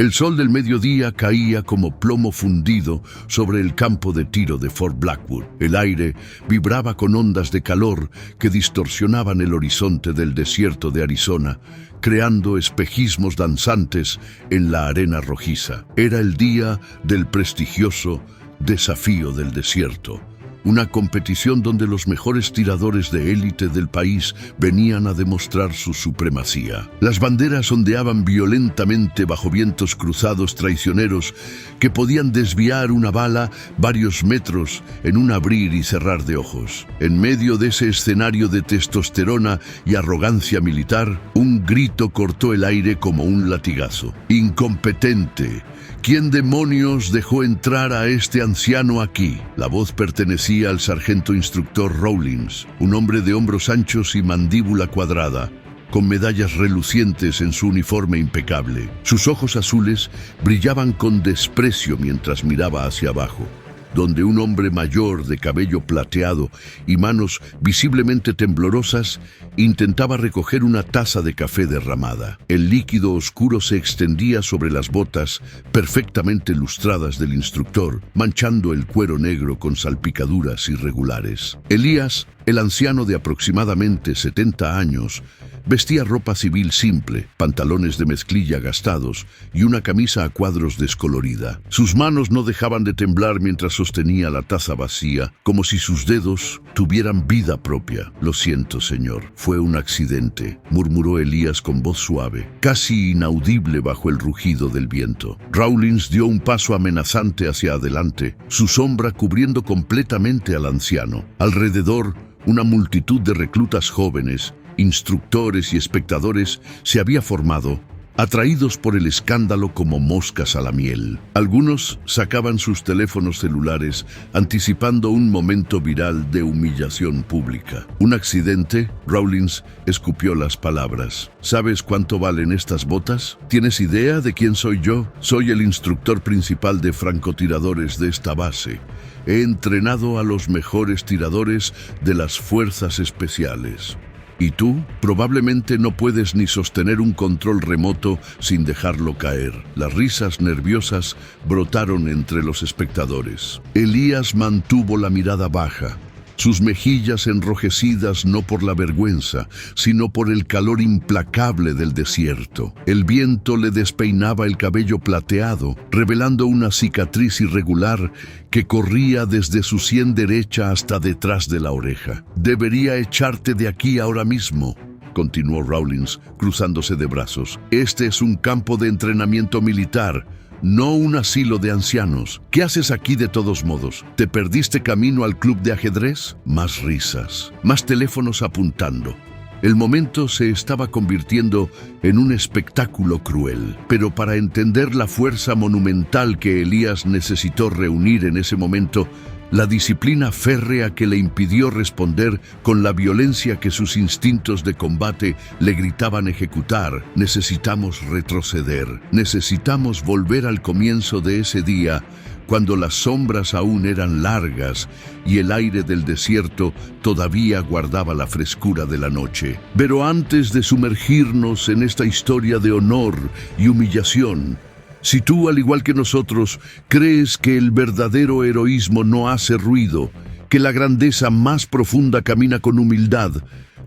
El sol del mediodía caía como plomo fundido sobre el campo de tiro de Fort Blackwood. El aire vibraba con ondas de calor que distorsionaban el horizonte del desierto de Arizona, creando espejismos danzantes en la arena rojiza. Era el día del prestigioso Desafío del Desierto, una competición donde los mejores tiradores de élite del país venían a demostrar su supremacía. Las banderas ondeaban violentamente bajo vientos cruzados traicioneros que podían desviar una bala varios metros en un abrir y cerrar de ojos. En medio de ese escenario de testosterona y arrogancia militar, un grito cortó el aire como un latigazo. ¡Incompetente! ¿Quién demonios dejó entrar a este anciano aquí? La voz pertenecía al sargento instructor Rawlins, un hombre de hombros anchos y mandíbula cuadrada, con medallas relucientes en su uniforme impecable. Sus ojos azules brillaban con desprecio mientras miraba hacia abajo, donde un hombre mayor de cabello plateado y manos visiblemente temblorosas intentaba recoger una taza de café derramada. El líquido oscuro se extendía sobre las botas perfectamente lustradas del instructor, manchando el cuero negro con salpicaduras irregulares. Elías, el anciano de aproximadamente 70 años, vestía ropa civil simple, pantalones de mezclilla gastados y una camisa a cuadros descolorida. Sus manos no dejaban de temblar mientras sostenía la taza vacía, como si sus dedos tuvieran vida propia. «Lo siento, señor, fue un accidente», murmuró Elías con voz suave, casi inaudible bajo el rugido del viento. Rawlins dio un paso amenazante hacia adelante, su sombra cubriendo completamente al anciano. Alrededor, una multitud de reclutas jóvenes, instructores y espectadores se había formado, atraídos por el escándalo como moscas a la miel. Algunos sacaban sus teléfonos celulares, anticipando un momento viral de humillación pública. ¿Un accidente? Rawlins escupió las palabras. ¿Sabes cuánto valen estas botas? ¿Tienes idea de quién soy yo? Soy el instructor principal de francotiradores de esta base. He entrenado a los mejores tiradores de las fuerzas especiales. ¿Y tú? Probablemente no puedes ni sostener un control remoto sin dejarlo caer. Las risas nerviosas brotaron entre los espectadores. Elías mantuvo la mirada baja, sus mejillas enrojecidas no por la vergüenza, sino por el calor implacable del desierto. El viento le despeinaba el cabello plateado, revelando una cicatriz irregular que corría desde su sien derecha hasta detrás de la oreja. «Debería echarte de aquí ahora mismo», continuó Rawlins, cruzándose de brazos. «Este es un campo de entrenamiento militar, no un asilo de ancianos. ¿Qué haces aquí de todos modos? ¿Te perdiste camino al club de ajedrez?» Más risas, más teléfonos apuntando. El momento se estaba convirtiendo en un espectáculo cruel. Pero para entender la fuerza monumental que Elías necesitó reunir en ese momento, la disciplina férrea que le impidió responder con la violencia que sus instintos de combate le gritaban ejecutar, necesitamos retroceder, necesitamos volver al comienzo de ese día, cuando las sombras aún eran largas y el aire del desierto todavía guardaba la frescura de la noche. Pero antes de sumergirnos en esta historia de honor y humillación, si tú, al igual que nosotros, crees que el verdadero heroísmo no hace ruido, que la grandeza más profunda camina con humildad,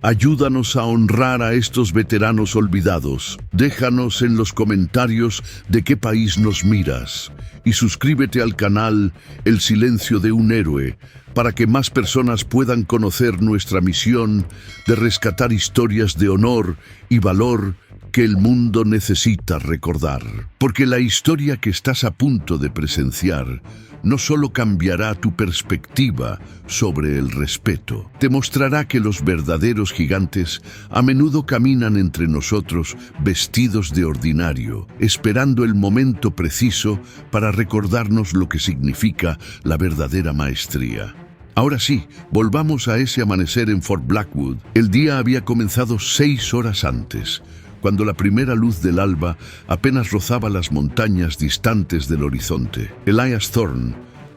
ayúdanos a honrar a estos veteranos olvidados. Déjanos en los comentarios de qué país nos miras y suscríbete al canal El Silencio de un Héroe para que más personas puedan conocer nuestra misión de rescatar historias de honor y valor que el mundo necesita recordar. Porque la historia que estás a punto de presenciar no solo cambiará tu perspectiva sobre el respeto, te mostrará que los verdaderos gigantes a menudo caminan entre nosotros vestidos de ordinario, esperando el momento preciso para recordarnos lo que significa la verdadera maestría. Ahora sí, volvamos a ese amanecer en Fort Blackwood. El día había comenzado 6 horas antes, cuando la primera luz del alba apenas rozaba las montañas distantes del horizonte. Elías Thorne,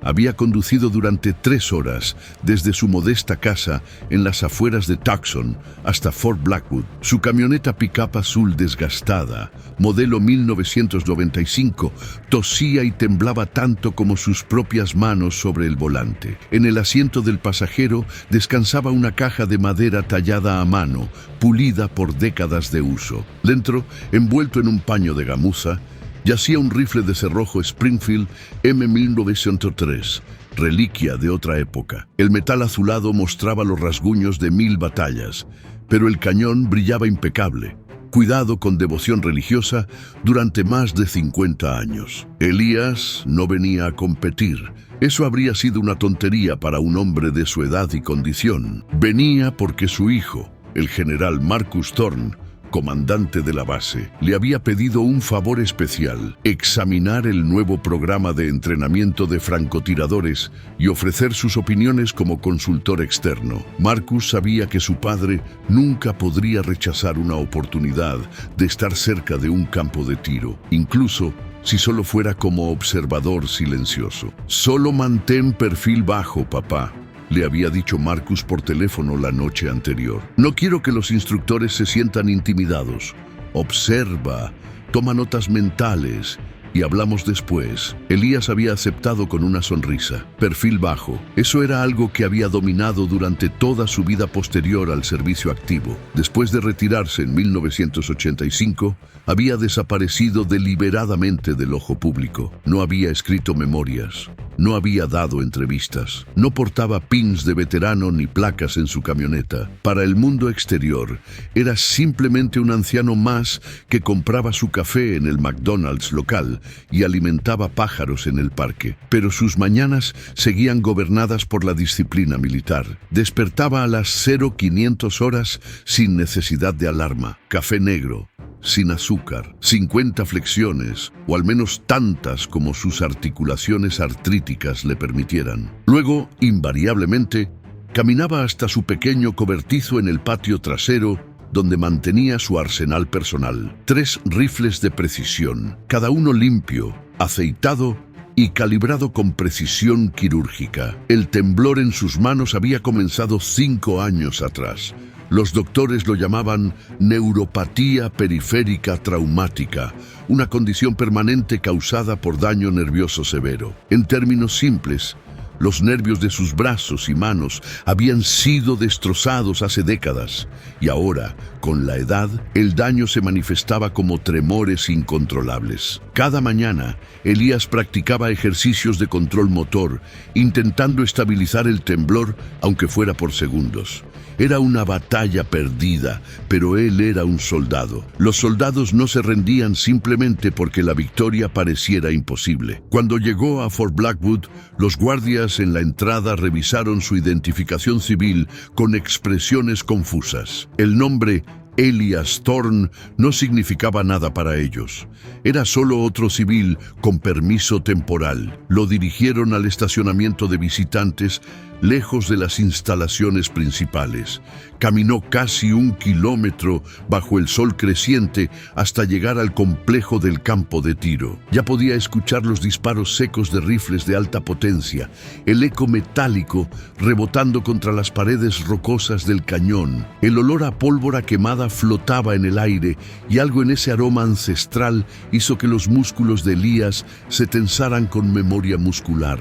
Había conducido durante 3 horas desde su modesta casa en las afueras de Tucson hasta Fort Blackwood. Su camioneta pick-up azul desgastada, modelo 1995, tosía y temblaba tanto como sus propias manos sobre el volante. En el asiento del pasajero descansaba una caja de madera tallada a mano, pulida por décadas de uso. Dentro, envuelto en un paño de gamuza, yacía un rifle de cerrojo Springfield M1903, reliquia de otra época. El metal azulado mostraba los rasguños de 1000 batallas, pero el cañón brillaba impecable, cuidado con devoción religiosa durante más de 50 años. Elías no venía a competir. Eso habría sido una tontería para un hombre de su edad y condición. Venía porque su hijo, el general Marcus Thorne, comandante de la base, le había pedido un favor especial: examinar el nuevo programa de entrenamiento de francotiradores y ofrecer sus opiniones como consultor externo. Marcus sabía que su padre nunca podría rechazar una oportunidad de estar cerca de un campo de tiro, incluso si solo fuera como observador silencioso. «Solo mantén perfil bajo, papá», le había dicho Marcus por teléfono la noche anterior. «No quiero que los instructores se sientan intimidados. Observa, toma notas mentales y hablamos después». Elías había aceptado con una sonrisa. Perfil bajo. Eso era algo que había dominado durante toda su vida posterior al servicio activo. Después de retirarse en 1985, había desaparecido deliberadamente del ojo público. No había escrito memorias. No había dado entrevistas. No portaba pins de veterano ni placas en su camioneta. Para el mundo exterior, era simplemente un anciano más que compraba su café en el McDonald's local y alimentaba pájaros en el parque. Pero sus mañanas seguían gobernadas por la disciplina militar. Despertaba a las 0500 horas sin necesidad de alarma. Café negro, sin azúcar, 50 flexiones, o al menos tantas como sus articulaciones artríticas le permitieran. Luego, invariablemente, caminaba hasta su pequeño cobertizo en el patio trasero, donde mantenía su arsenal personal. 3 rifles de precisión, cada uno limpio, aceitado y calibrado con precisión quirúrgica. El temblor en sus manos había comenzado 5 años atrás. Los doctores lo llamaban neuropatía periférica traumática, una condición permanente causada por daño nervioso severo. En términos simples, los nervios de sus brazos y manos habían sido destrozados hace décadas, y ahora, con la edad, el daño se manifestaba como tremores incontrolables. Cada mañana, Elías practicaba ejercicios de control motor, intentando estabilizar el temblor, aunque fuera por segundos. Era una batalla perdida, pero él era un soldado. Los soldados no se rendían simplemente porque la victoria pareciera imposible. Cuando llegó a Fort Blackwood, los guardias en la entrada revisaron su identificación civil con expresiones confusas. El nombre Elías Thorne no significaba nada para ellos. Era solo otro civil con permiso temporal. Lo dirigieron al estacionamiento de visitantes, lejos de las instalaciones principales. Caminó casi 1 kilómetro bajo el sol creciente hasta llegar al complejo del campo de tiro. Ya podía escuchar los disparos secos de rifles de alta potencia, el eco metálico rebotando contra las paredes rocosas del cañón. El olor a pólvora quemada flotaba en el aire y algo en ese aroma ancestral hizo que los músculos de Elías se tensaran con memoria muscular.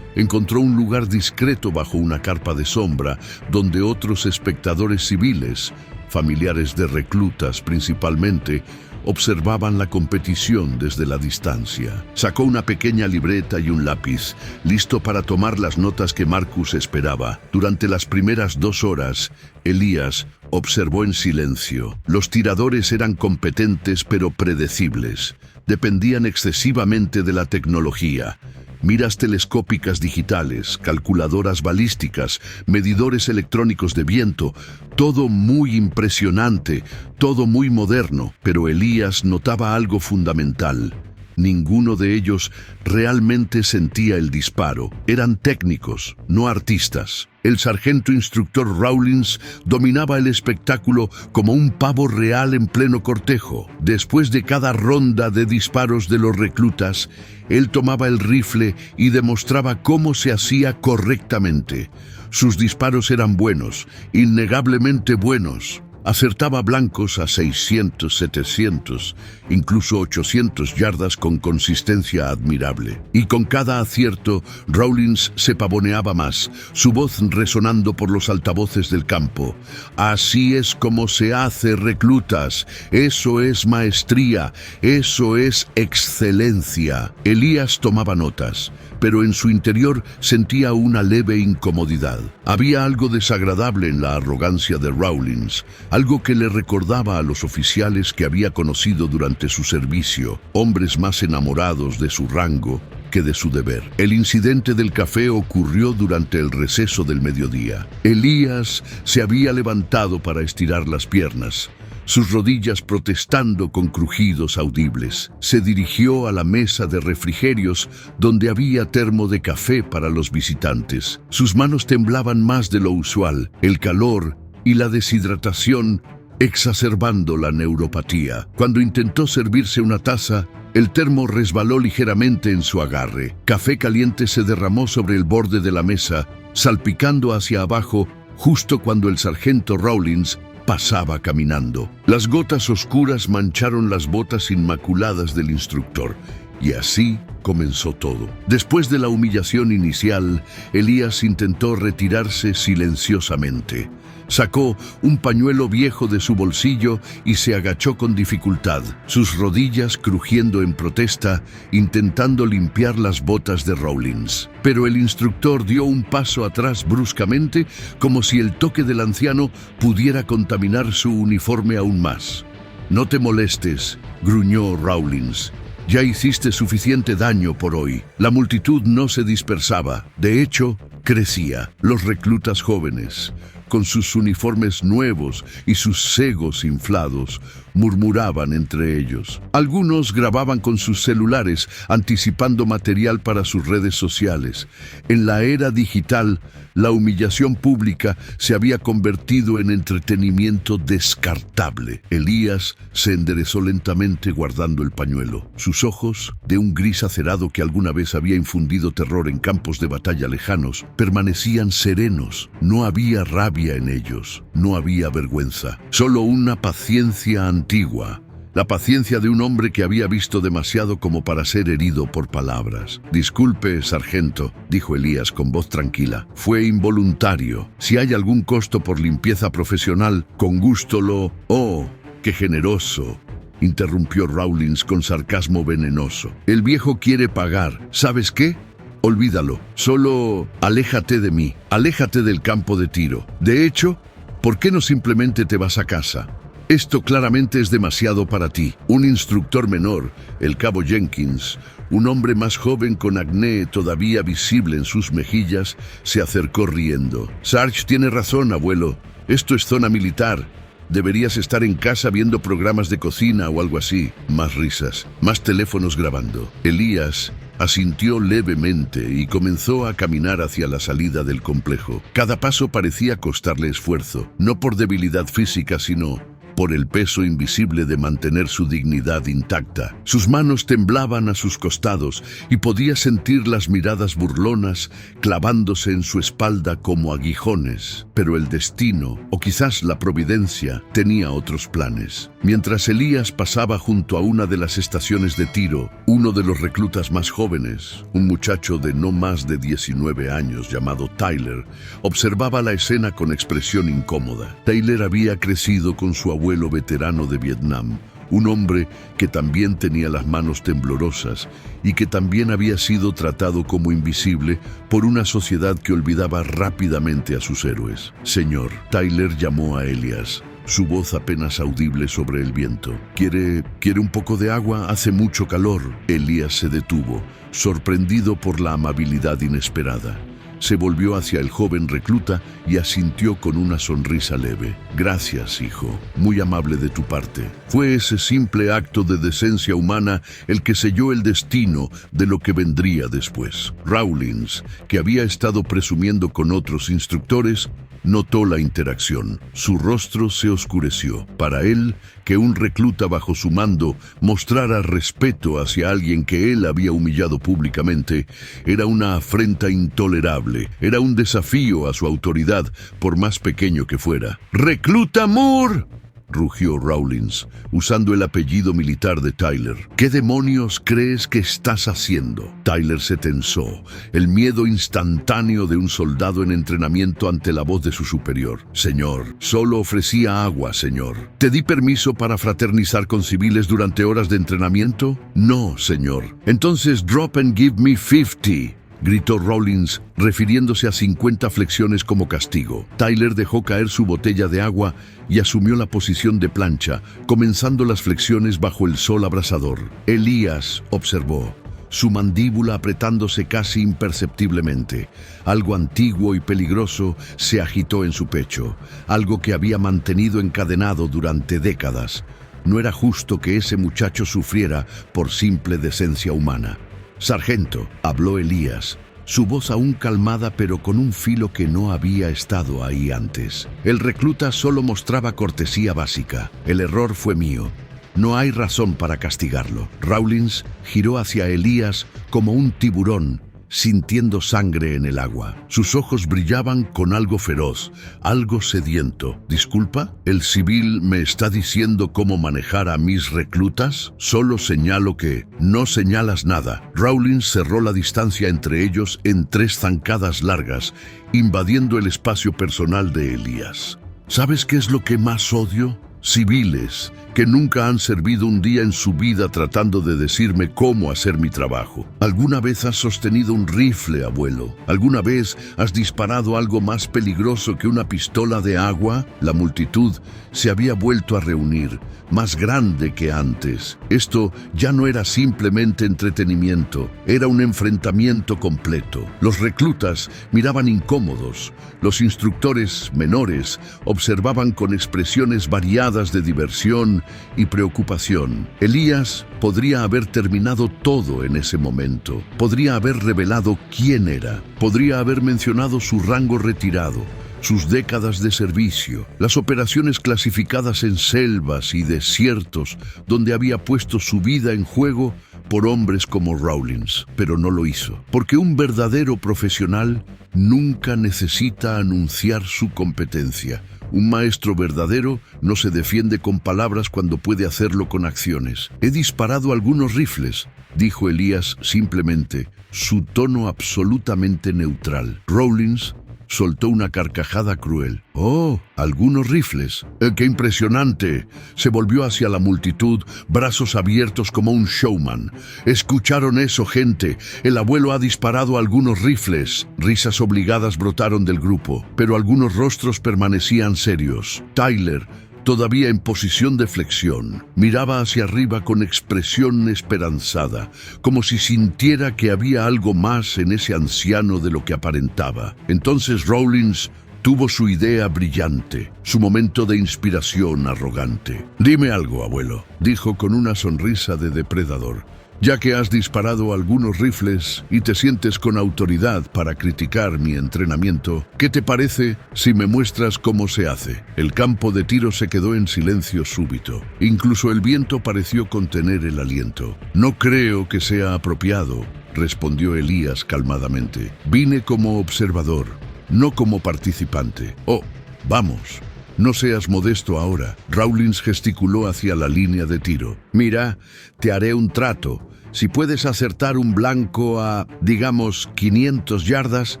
Encontró un lugar discreto bajo una carpa de sombra, donde otros espectadores civiles, familiares de reclutas principalmente, observaban la competición desde la distancia. Sacó una pequeña libreta y un lápiz, listo para tomar las notas que Marcus esperaba. Durante las primeras 2 horas, Elías observó en silencio. Los tiradores eran competentes pero predecibles. Dependían excesivamente de la tecnología. Miras telescópicas digitales, calculadoras balísticas, medidores electrónicos de viento, todo muy impresionante, todo muy moderno, pero Elías notaba algo fundamental: Ninguno de ellos realmente sentía el disparo. Eran técnicos, no artistas. El sargento instructor Rawlins dominaba el espectáculo como un pavo real en pleno cortejo. Después de cada ronda de disparos de los reclutas, él tomaba el rifle y demostraba cómo se hacía correctamente. Sus disparos eran buenos, innegablemente buenos. Acertaba blancos a 600, 700, incluso 800 yardas con consistencia admirable. Y con cada acierto, Rawlins se pavoneaba más, su voz resonando por los altavoces del campo. Así es como se hace, reclutas. Eso es maestría. Eso es excelencia. Elías tomaba notas, pero en su interior sentía una leve incomodidad. Había algo desagradable en la arrogancia de Rawlins, algo que le recordaba a los oficiales que había conocido durante su servicio, hombres más enamorados de su rango que de su deber. El incidente del café ocurrió durante el receso del mediodía. Elías se había levantado para estirar las piernas, sus rodillas protestando con crujidos audibles. Se dirigió a la mesa de refrigerios donde había termo de café para los visitantes. Sus manos temblaban más de lo usual, el calor y la deshidratación exacerbando la neuropatía. Cuando intentó servirse una taza, el termo resbaló ligeramente en su agarre. Café caliente se derramó sobre el borde de la mesa, salpicando hacia abajo justo cuando el sargento Rawlins pasaba caminando. Las gotas oscuras mancharon las botas inmaculadas del instructor, y así comenzó todo. Después de la humillación inicial, Elías intentó retirarse silenciosamente. Sacó un pañuelo viejo de su bolsillo y se agachó con dificultad, sus rodillas crujiendo en protesta, intentando limpiar las botas de Rawlins. Pero el instructor dio un paso atrás bruscamente, como si el toque del anciano pudiera contaminar su uniforme aún más. «No te molestes», gruñó Rawlins. «Ya hiciste suficiente daño por hoy». La multitud no se dispersaba, de hecho, crecía. Los reclutas jóvenes, con sus uniformes nuevos y sus segos inflados, murmuraban entre ellos. Algunos grababan con sus celulares, anticipando material para sus redes sociales. En la era digital, la humillación pública se había convertido en entretenimiento descartable. Elías se enderezó lentamente guardando el pañuelo. Sus ojos, de un gris acerado que alguna vez había infundido terror en campos de batalla lejanos, permanecían serenos. No había rabia en ellos, no había vergüenza, solo una paciencia antigua, la paciencia de un hombre que había visto demasiado como para ser herido por palabras. «Disculpe, sargento», dijo Elías con voz tranquila. «Fue involuntario. Si hay algún costo por limpieza profesional, con gusto lo...» «Oh, qué generoso», interrumpió Rawlins con sarcasmo venenoso. «El viejo quiere pagar. ¿Sabes qué? Olvídalo. Solo aléjate de mí. Aléjate del campo de tiro. De hecho, ¿por qué no simplemente te vas a casa? Esto claramente es demasiado para ti». Un instructor menor, el cabo Jenkins, un hombre más joven con acné todavía visible en sus mejillas, se acercó riendo. «Sarge tiene razón, abuelo. Esto es zona militar. Deberías estar en casa viendo programas de cocina o algo así». Más risas, más teléfonos grabando. Elías asintió levemente y comenzó a caminar hacia la salida del complejo. Cada paso parecía costarle esfuerzo, no por debilidad física, sino por el peso invisible de mantener su dignidad intacta. Sus manos temblaban a sus costados y podía sentir las miradas burlonas clavándose en su espalda como aguijones. Pero el destino, o quizás la providencia, tenía otros planes. Mientras Elías pasaba junto a una de las estaciones de tiro, uno de los reclutas más jóvenes, un muchacho de no más de 19 años llamado Tyler, observaba la escena con expresión incómoda. Tyler había crecido con su abuelo veterano de Vietnam, un hombre que también tenía las manos temblorosas y que también había sido tratado como invisible por una sociedad que olvidaba rápidamente a sus héroes. «Señor», Tyler llamó a Elías, su voz apenas audible sobre el viento. ¿Quiere un poco de agua? Hace mucho calor». Elías se detuvo, sorprendido por la amabilidad inesperada. Se volvió hacia el joven recluta y asintió con una sonrisa leve. Gracias, hijo. Muy amable de tu parte. Fue ese simple acto de decencia humana el que selló el destino de lo que vendría después. Rawlins, que había estado presumiendo con otros instructores, notó la interacción. Su rostro se oscureció. Para él, que un recluta bajo su mando mostrara respeto hacia alguien que él había humillado públicamente, era una afrenta intolerable. Era un desafío a su autoridad, por más pequeño que fuera. ¡Recluta Moore!, rugió Rawlins, usando el apellido militar de Tyler. ¿Qué demonios crees que estás haciendo? Tyler se tensó, el miedo instantáneo de un soldado en entrenamiento ante la voz de su superior. Señor, solo ofrecía agua, señor. ¿Te di permiso para fraternizar con civiles durante horas de entrenamiento? No, señor. Entonces drop and give me 50. Gritó Rawlins, refiriéndose a 50 flexiones como castigo. Tyler dejó caer su botella de agua y asumió la posición de plancha, comenzando las flexiones bajo el sol abrasador. Elías observó, su mandíbula apretándose casi imperceptiblemente. Algo antiguo y peligroso se agitó en su pecho, algo que había mantenido encadenado durante décadas. No era justo que ese muchacho sufriera por simple decencia humana. «Sargento», habló Elías, su voz aún calmada pero con un filo que no había estado ahí antes. El recluta solo mostraba cortesía básica. El error fue mío. No hay razón para castigarlo. Rawlins giró hacia Elías como un tiburón, sintiendo sangre en el agua. Sus ojos brillaban con algo feroz, algo sediento. «¿Disculpa? ¿El civil me está diciendo cómo manejar a mis reclutas? Solo señalo que no señalas nada». Rawlins cerró la distancia entre ellos en 3 zancadas largas, invadiendo el espacio personal de Elías. ¿Sabes qué es lo que más odio? Civiles que nunca han servido un día en su vida tratando de decirme cómo hacer mi trabajo. ¿Alguna vez has sostenido un rifle, abuelo? ¿Alguna vez has disparado algo más peligroso que una pistola de agua? La multitud se había vuelto a reunir, más grande que antes. Esto ya no era simplemente entretenimiento, era un enfrentamiento completo. Los reclutas miraban incómodos. Los instructores menores observaban con expresiones variadas de diversión y preocupación. Elías podría haber terminado todo en ese momento. Podría haber revelado quién era. Podría haber mencionado su rango retirado, sus décadas de servicio, las operaciones clasificadas en selvas y desiertos donde había puesto su vida en juego por hombres como Rawlins, pero no lo hizo, porque un verdadero profesional nunca necesita anunciar su competencia. Un maestro verdadero no se defiende con palabras cuando puede hacerlo con acciones. «He disparado algunos rifles», dijo Elías simplemente, su tono absolutamente neutral. Rawlins soltó una carcajada cruel. «Oh, algunos rifles. ¡Qué impresionante!». Se volvió hacia la multitud, brazos abiertos como un showman. «¿Escucharon eso, gente? El abuelo ha disparado algunos rifles». Risas obligadas brotaron del grupo, pero algunos rostros permanecían serios. Tyler, todavía en posición de flexión, miraba hacia arriba con expresión esperanzada, como si sintiera que había algo más en ese anciano de lo que aparentaba. Entonces Rawlins tuvo su idea brillante, su momento de inspiración arrogante. «Dime algo, abuelo», dijo con una sonrisa de depredador. «Ya que has disparado algunos rifles y te sientes con autoridad para criticar mi entrenamiento, ¿qué te parece si me muestras cómo se hace?». El campo de tiro se quedó en silencio súbito. Incluso el viento pareció contener el aliento. «No creo que sea apropiado», respondió Elías calmadamente. «Vine como observador, no como participante». «Oh, vamos. No seas modesto ahora». Rawlins gesticuló hacia la línea de tiro. «Mira, te haré un trato. Si puedes acertar un blanco a, digamos, 500 yardas,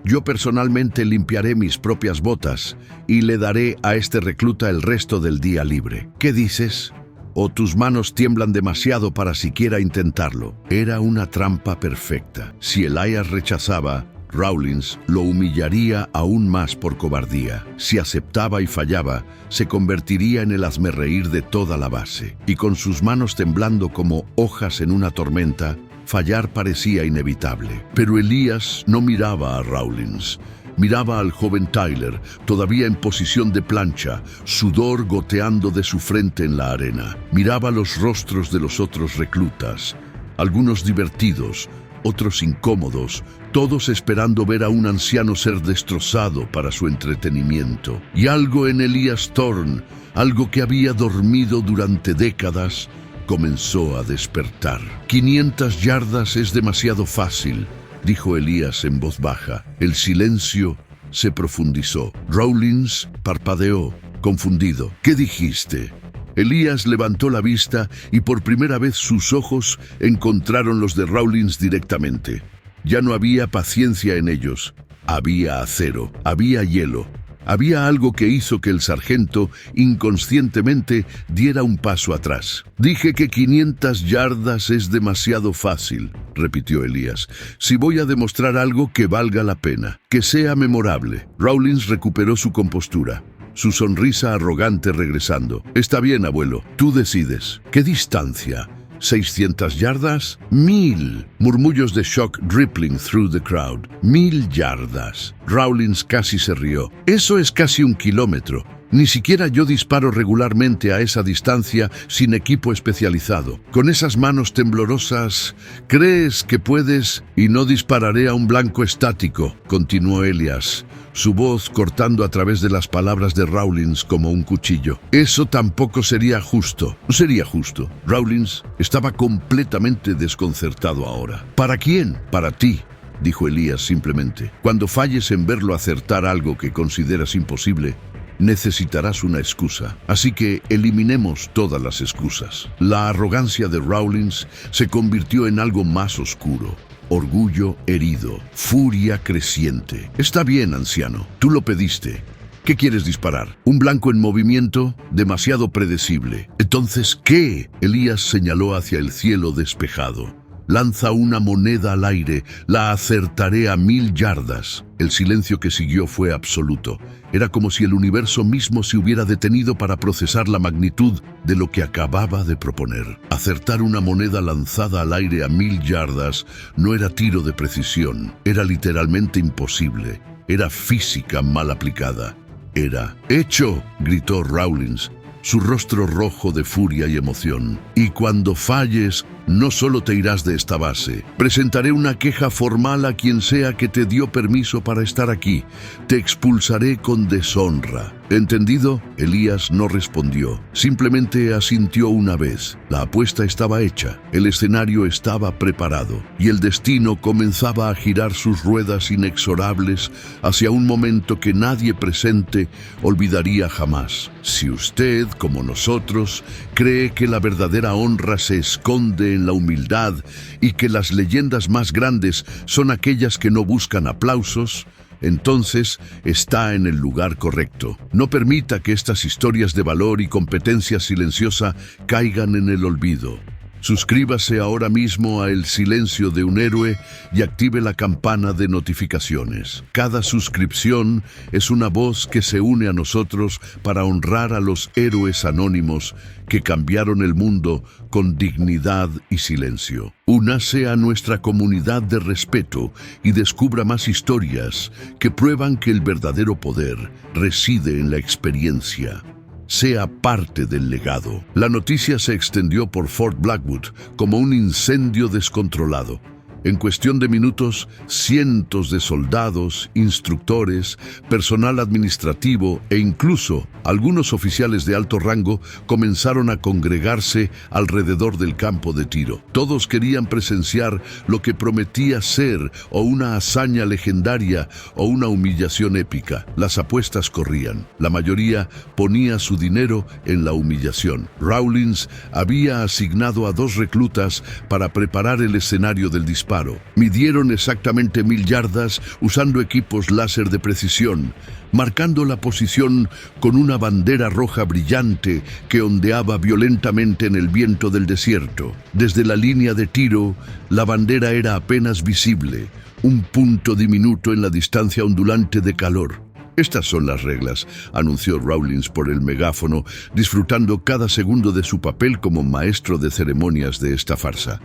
yo personalmente limpiaré mis propias botas y le daré a este recluta el resto del día libre. ¿Qué dices? ¿O tus manos tiemblan demasiado para siquiera intentarlo?». Era una trampa perfecta. Si Elías rechazaba, Rawlins lo humillaría aún más por cobardía. Si aceptaba y fallaba, se convertiría en el hazmerreír de toda la base. Y con sus manos temblando como hojas en una tormenta, Fallar parecía inevitable. Pero Elías no miraba a Rawlins. Miraba al joven Tyler, todavía en posición de plancha, sudor goteando de su frente en la arena. Miraba los rostros de los otros reclutas, algunos divertidos, otros incómodos, todos esperando ver a un anciano ser destrozado para su entretenimiento. Y algo en Elías Thorne, algo que había dormido durante décadas, comenzó a despertar. 500 yardas es demasiado fácil, dijo Elías en voz baja. El silencio se profundizó. Rawlins parpadeó, confundido. ¿Qué dijiste? Elías levantó la vista y por primera vez sus ojos encontraron los de Rawlins directamente. Ya no había paciencia en ellos. Había acero, había hielo. Había algo que hizo que el sargento inconscientemente diera un paso atrás. Dije que 500 yardas es demasiado fácil, repitió Elías. Si voy a demostrar algo que valga la pena, que sea memorable. Rawlins recuperó su compostura, su sonrisa arrogante regresando. Está bien, abuelo, tú decides. ¿Qué distancia? ¿600 yardas? 1000. Murmullos de shock rippling through the crowd. 1000 yardas. Rawlins casi se rió. Eso es casi 1 kilómetro. Ni siquiera yo disparo regularmente a esa distancia sin equipo especializado. Con esas manos temblorosas, ¿crees que puedes? Y no dispararé a un blanco estático, continuó Elías, su voz cortando a través de las palabras de Rawlins como un cuchillo. Eso tampoco sería justo. No sería justo. Rawlins estaba completamente desconcertado ahora. ¿Para quién? Para ti, dijo Elías simplemente. Cuando falles en verlo acertar algo que consideras imposible, necesitarás una excusa. Así que eliminemos todas las excusas. La arrogancia de Rawlins se convirtió en algo más oscuro. Orgullo herido, furia creciente. Está bien, anciano, tú lo pediste. ¿Qué quieres disparar? ¿Un blanco en movimiento? Demasiado predecible. Entonces, ¿qué? Elías señaló hacia el cielo despejado. Lanza una moneda al aire, la acertaré a 1000 yardas. El silencio que siguió fue absoluto. Era como si el universo mismo se hubiera detenido para procesar la magnitud de lo que acababa de proponer. Acertar una moneda lanzada al aire a 1000 yardas no era tiro de precisión, era literalmente imposible. Era física mal aplicada. Era «¡Hecho!», gritó Rawlins, su rostro rojo de furia y emoción. «Y cuando falles, no solo te irás de esta base. Presentaré una queja formal a quien sea que te dio permiso para estar aquí. Te expulsaré con deshonra». ¿Entendido? Elías no respondió. Simplemente asintió una vez. La apuesta estaba hecha. El escenario estaba preparado. Y el destino comenzaba a girar sus ruedas inexorables hacia un momento que nadie presente olvidaría jamás. Si usted, como nosotros, cree que la verdadera honra se esconde en la humildad y que las leyendas más grandes son aquellas que no buscan aplausos, entonces está en el lugar correcto. No permita que estas historias de valor y competencia silenciosa caigan en el olvido. Suscríbase ahora mismo a El Silencio de un Héroe y active la campana de notificaciones. Cada suscripción es una voz que se une a nosotros para honrar a los héroes anónimos que cambiaron el mundo con dignidad y silencio. Únase a nuestra comunidad de respeto y descubra más historias que prueban que el verdadero poder reside en la experiencia. Sea parte del legado. La noticia se extendió por Fort Blackwood como un incendio descontrolado. En cuestión de minutos, cientos de soldados, instructores, personal administrativo e incluso algunos oficiales de alto rango comenzaron a congregarse alrededor del campo de tiro. Todos querían presenciar lo que prometía ser o una hazaña legendaria o una humillación épica. Las apuestas corrían. La mayoría ponía su dinero en la humillación. Rawlins había asignado a 2 reclutas para preparar el escenario del disparo. Midieron exactamente 1000 yardas usando equipos láser de precisión, marcando la posición con una bandera roja brillante que ondeaba violentamente en el viento del desierto. Desde la línea de tiro, la bandera era apenas visible, un punto diminuto en la distancia ondulante de calor. «Estas son las reglas», anunció Rawlins por el megáfono, disfrutando cada segundo de su papel como maestro de ceremonias de esta farsa.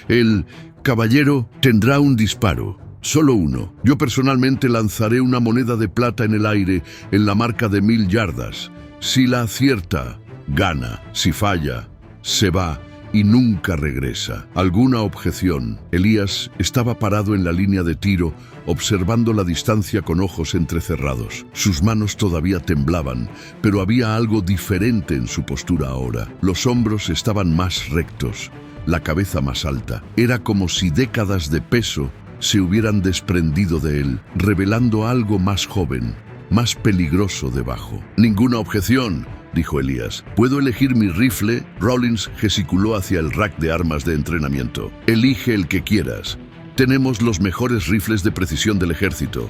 El Caballero, tendrá un disparo. Solo uno. Yo personalmente lanzaré una moneda de plata en el aire en la marca de 1000 yardas. Si la acierta, gana. Si falla, se va y nunca regresa. ¿Alguna objeción? Elías estaba parado en la línea de tiro, observando la distancia con ojos entrecerrados. Sus manos todavía temblaban, pero había algo diferente en su postura ahora. Los hombros estaban más rectos, la cabeza más alta. Era como si décadas de peso se hubieran desprendido de él, revelando algo más joven, más peligroso debajo. «Ninguna objeción», dijo Elías. «¿Puedo elegir mi rifle?» Rawlins gesticuló hacia el rack de armas de entrenamiento. «Elige el que quieras. Tenemos los mejores rifles de precisión del ejército.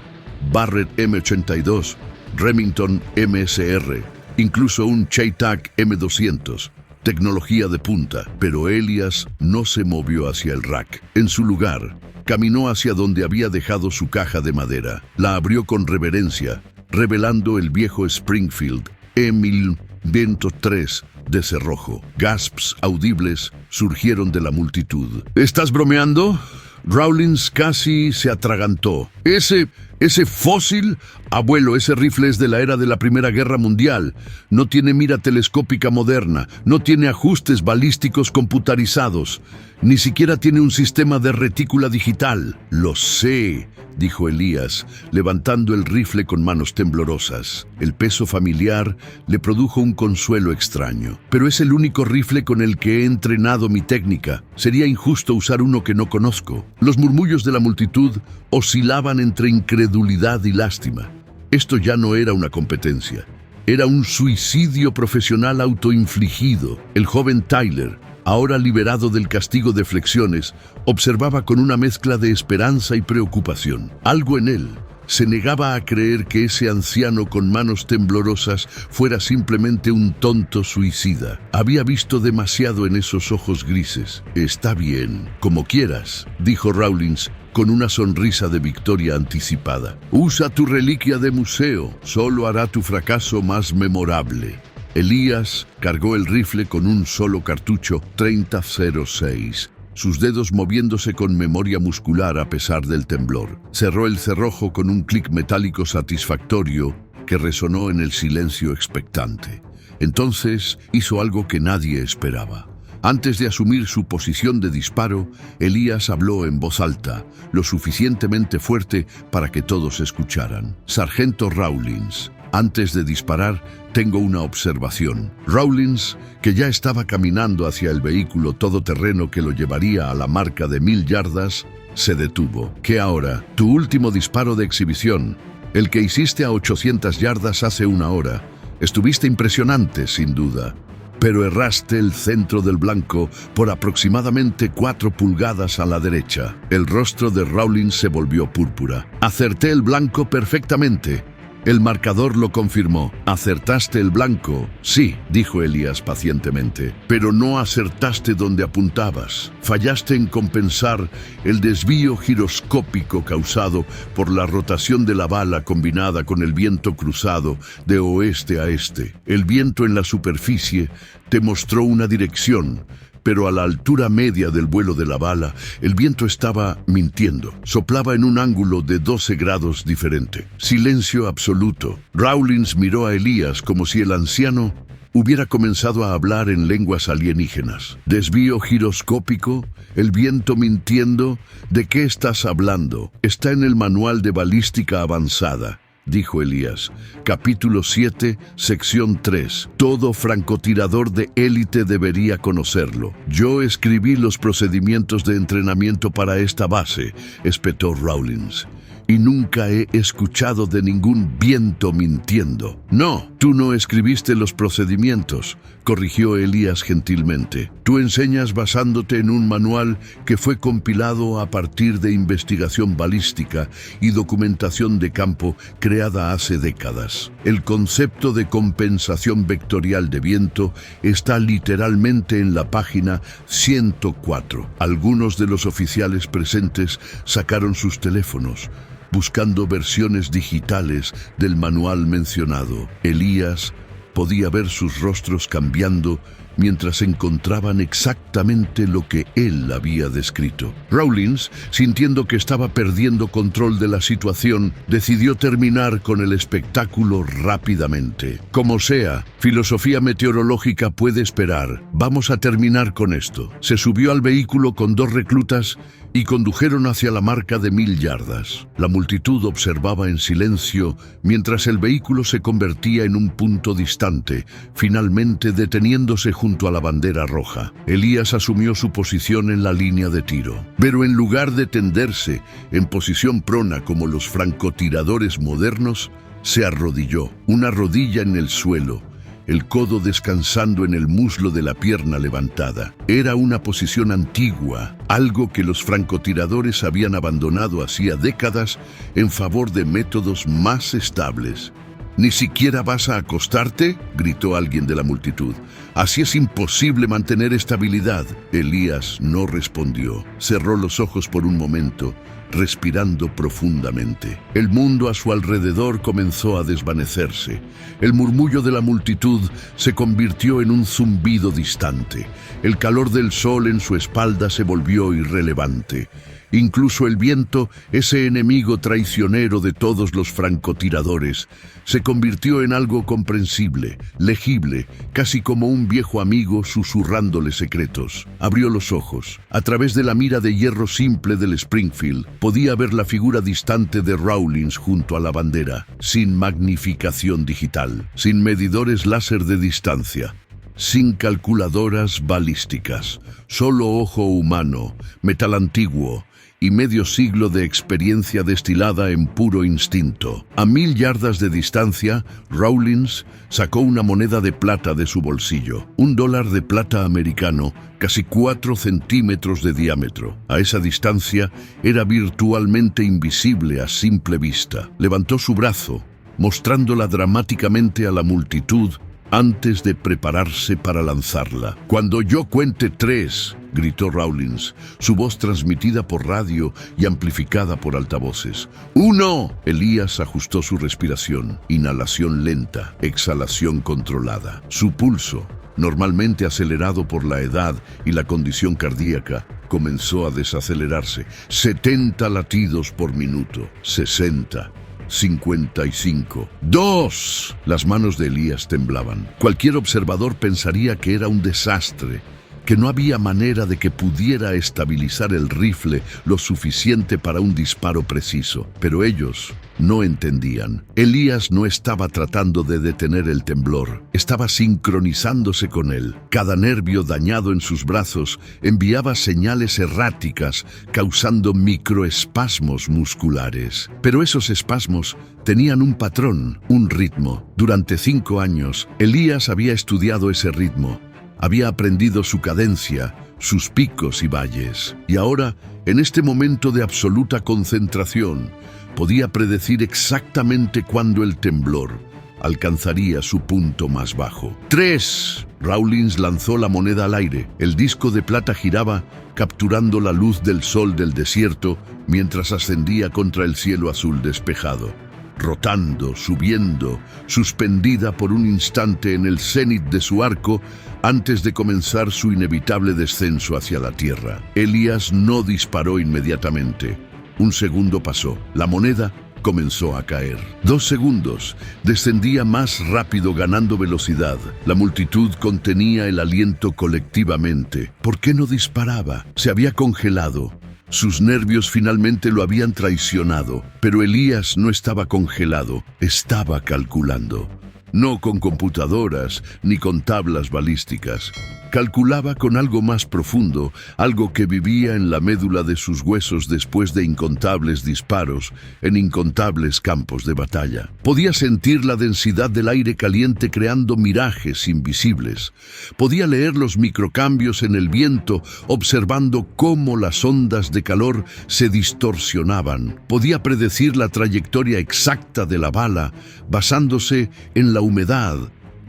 Barrett M82, Remington MSR, incluso un Cheytak M200. Tecnología de punta». Pero Elías no se movió hacia el rack. En su lugar, caminó hacia donde había dejado su caja de madera. La abrió con reverencia, revelando el viejo Springfield E-1103 de cerrojo. Gasps audibles surgieron de la multitud. «¿Estás bromeando?» Rawlins casi se atragantó. Ese fósil, abuelo, ese rifle es de la era de la Primera Guerra Mundial. No tiene mira telescópica moderna, no tiene ajustes balísticos computarizados, ni siquiera tiene un sistema de retícula digital. «Lo sé», dijo Elías, levantando el rifle con manos temblorosas. El peso familiar le produjo un consuelo extraño. «Pero es el único rifle con el que he entrenado mi técnica. Sería injusto usar uno que no conozco». Los murmullos de la multitud oscilaban entre incredulidad y lástima. Esto ya no era una competencia. Era un suicidio profesional autoinfligido. El joven Tyler, ahora liberado del castigo de flexiones, observaba con una mezcla de esperanza y preocupación. Algo en él se negaba a creer que ese anciano con manos temblorosas fuera simplemente un tonto suicida. Había visto demasiado en esos ojos grises. «Está bien, como quieras», dijo Rawlins con una sonrisa de victoria anticipada. «Usa tu reliquia de museo, solo hará tu fracaso más memorable». Elías cargó el rifle con un solo cartucho 30-06, sus dedos moviéndose con memoria muscular a pesar del temblor. Cerró el cerrojo con un clic metálico satisfactorio que resonó en el silencio expectante. Entonces hizo algo que nadie esperaba. Antes de asumir su posición de disparo, Elías habló en voz alta, lo suficientemente fuerte para que todos escucharan. «Sargento Rawlins, antes de disparar, tengo una observación». Rawlins, que ya estaba caminando hacia el vehículo todoterreno que lo llevaría a la marca de 1000 yardas, se detuvo. «¿Qué ahora? Tu último disparo de exhibición, el que hiciste a 800 yardas hace una hora. Estuviste impresionante, sin duda, pero erraste el centro del blanco por aproximadamente 4 pulgadas a la derecha». El rostro de Rawlins se volvió púrpura. «Acerté el blanco perfectamente». El marcador lo confirmó. «¿Acertaste el blanco?» «Sí», dijo Elías pacientemente, «pero no acertaste donde apuntabas. Fallaste en compensar el desvío giroscópico causado por la rotación de la bala combinada con el viento cruzado de oeste a este. El viento en la superficie te mostró una dirección, pero a la altura media del vuelo de la bala, el viento estaba mintiendo. Soplaba en un ángulo de 12 grados diferente». Silencio absoluto. Rawlins miró a Elías como si el anciano hubiera comenzado a hablar en lenguas alienígenas. «¿Desvío giroscópico? ¿El viento mintiendo? ¿De qué estás hablando? Está en el manual de balística avanzada», dijo Elías. Capítulo 7, sección 3. Todo francotirador de élite debería conocerlo. «Yo escribí los procedimientos de entrenamiento para esta base», espetó Rawlins, «y nunca he escuchado de ningún viento mintiendo». «No, tú no escribiste los procedimientos», corrigió Elías gentilmente. «Tú enseñas basándote en un manual que fue compilado a partir de investigación balística y documentación de campo creada hace décadas. El concepto de compensación vectorial de viento está literalmente en la página 104. Algunos de los oficiales presentes sacaron sus teléfonos, buscando versiones digitales del manual mencionado. Elías Podía ver sus rostros cambiando mientras encontraban exactamente lo que él había descrito. Rawlins, sintiendo que estaba perdiendo control de la situación, decidió terminar con el espectáculo rápidamente. Como sea, filosofía meteorológica puede esperar. Vamos a terminar con esto. Se subió al vehículo con 2 reclutas y condujeron hacia la marca de 1000 yardas. La multitud observaba en silencio mientras el vehículo se convertía en un punto distante, finalmente deteniéndose junto a la bandera roja. Elías asumió su posición en la línea de tiro, pero en lugar de tenderse en posición prona como los francotiradores modernos, se arrodilló, una rodilla en el suelo, el codo descansando en el muslo de la pierna levantada. Era una posición antigua, algo que los francotiradores habían abandonado hacía décadas en favor de métodos más estables. ¿Ni siquiera vas a acostarte?, gritó alguien de la multitud. Así es imposible mantener estabilidad. Elías no respondió. Cerró los ojos por un momento, respirando profundamente. El mundo a su alrededor comenzó a desvanecerse. El murmullo de la multitud se convirtió en un zumbido distante. El calor del sol en su espalda se volvió irrelevante. Incluso el viento, ese enemigo traicionero de todos los francotiradores, se convirtió en algo comprensible, legible, casi como un viejo amigo susurrándole secretos. Abrió los ojos. A través de la mira de hierro simple del Springfield, podía ver la figura distante de Rawlins junto a la bandera, sin magnificación digital, sin medidores láser de distancia, sin calculadoras balísticas, solo ojo humano, metal antiguo y medio siglo de experiencia destilada en puro instinto. A 1000 yardas de distancia, Rawlins sacó una moneda de plata de su bolsillo, $1 de plata americano, casi 4 centímetros de diámetro. A esa distancia era virtualmente invisible a simple vista. Levantó su brazo, mostrándola dramáticamente a la multitud antes de prepararse para lanzarla. «Cuando yo cuente 3», gritó Rawlins, su voz transmitida por radio y amplificada por altavoces. «1». Elías ajustó su respiración. Inhalación lenta, exhalación controlada. Su pulso, normalmente acelerado por la edad y la condición cardíaca, comenzó a desacelerarse. 70 latidos por minuto. 60. 55. 2. Las manos de Elías temblaban. Cualquier observador pensaría que era un desastre, que no había manera de que pudiera estabilizar el rifle lo suficiente para un disparo preciso. Pero ellos no entendían. Elías no estaba tratando de detener el temblor, estaba sincronizándose con él. Cada nervio dañado en sus brazos enviaba señales erráticas, causando microespasmos musculares. Pero esos espasmos tenían un patrón, un ritmo. Durante 5 años, Elías había estudiado ese ritmo. Había aprendido su cadencia, sus picos y valles. Y ahora, en este momento de absoluta concentración, podía predecir exactamente cuándo el temblor alcanzaría su punto más bajo. 3. Rawlins lanzó la moneda al aire. El disco de plata giraba, capturando la luz del sol del desierto mientras ascendía contra el cielo azul despejado. Rotando, subiendo, suspendida por un instante en el cenit de su arco antes de comenzar su inevitable descenso hacia la tierra. Elías no disparó inmediatamente. Un segundo pasó. La moneda comenzó a caer. 2 segundos. Descendía más rápido, ganando velocidad. La multitud contenía el aliento colectivamente. ¿Por qué no disparaba? Se había congelado. Sus nervios finalmente lo habían traicionado, pero Elías no estaba congelado, estaba calculando. No con computadoras ni con tablas balísticas. Calculaba con algo más profundo, algo que vivía en la médula de sus huesos después de incontables disparos en incontables campos de batalla. Podía sentir la densidad del aire caliente creando mirajes invisibles. Podía leer los microcambios en el viento, observando cómo las ondas de calor se distorsionaban. Podía predecir la trayectoria exacta de la bala, basándose en la humedad,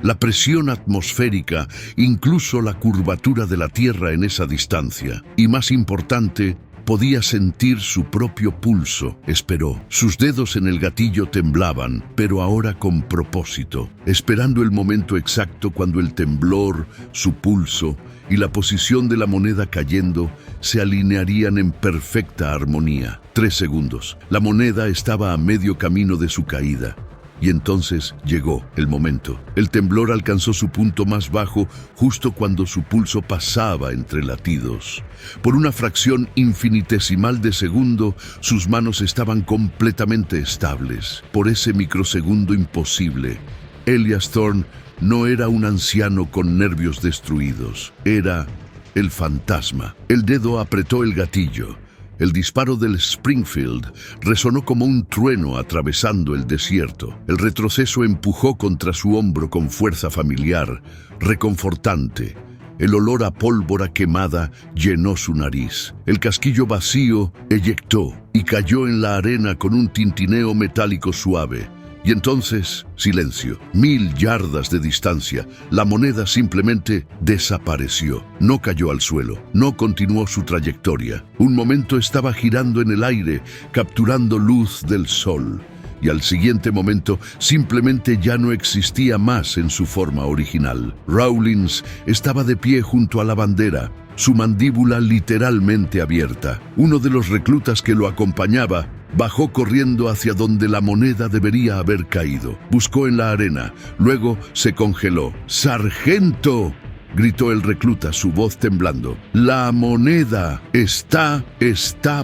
la presión atmosférica, incluso la curvatura de la Tierra en esa distancia. Y más importante, Podía sentir su propio pulso. Esperó. Sus dedos en el gatillo temblaban, pero ahora con propósito, esperando el momento exacto cuando el temblor, su pulso y la posición de la moneda cayendo se alinearían en perfecta armonía. 3 segundos. La moneda estaba a medio camino de su caída. Y entonces llegó el momento. El temblor alcanzó su punto más bajo justo cuando su pulso pasaba entre latidos. Por una fracción infinitesimal de segundo, sus manos estaban completamente estables. Por ese microsegundo imposible, Elias Thorne no era un anciano con nervios destruidos. Era el fantasma. El dedo apretó el gatillo. El disparo del Springfield resonó como un trueno atravesando el desierto. El retroceso empujó contra su hombro con fuerza familiar, reconfortante. El olor a pólvora quemada llenó su nariz. El casquillo vacío eyectó y cayó en la arena con un tintineo metálico suave. Y entonces, silencio. 1000 yardas de distancia, la moneda simplemente desapareció. No cayó al suelo, no continuó su trayectoria. Un momento estaba girando en el aire, capturando luz del sol. Y al siguiente momento, simplemente ya no existía más en su forma original. Rawlins estaba de pie junto a la bandera, su mandíbula literalmente abierta. Uno de los reclutas que lo acompañaba bajó corriendo hacia donde la moneda debería haber caído. Buscó en la arena, luego se congeló. ¡Sargento!, gritó el recluta, su voz temblando. «La moneda está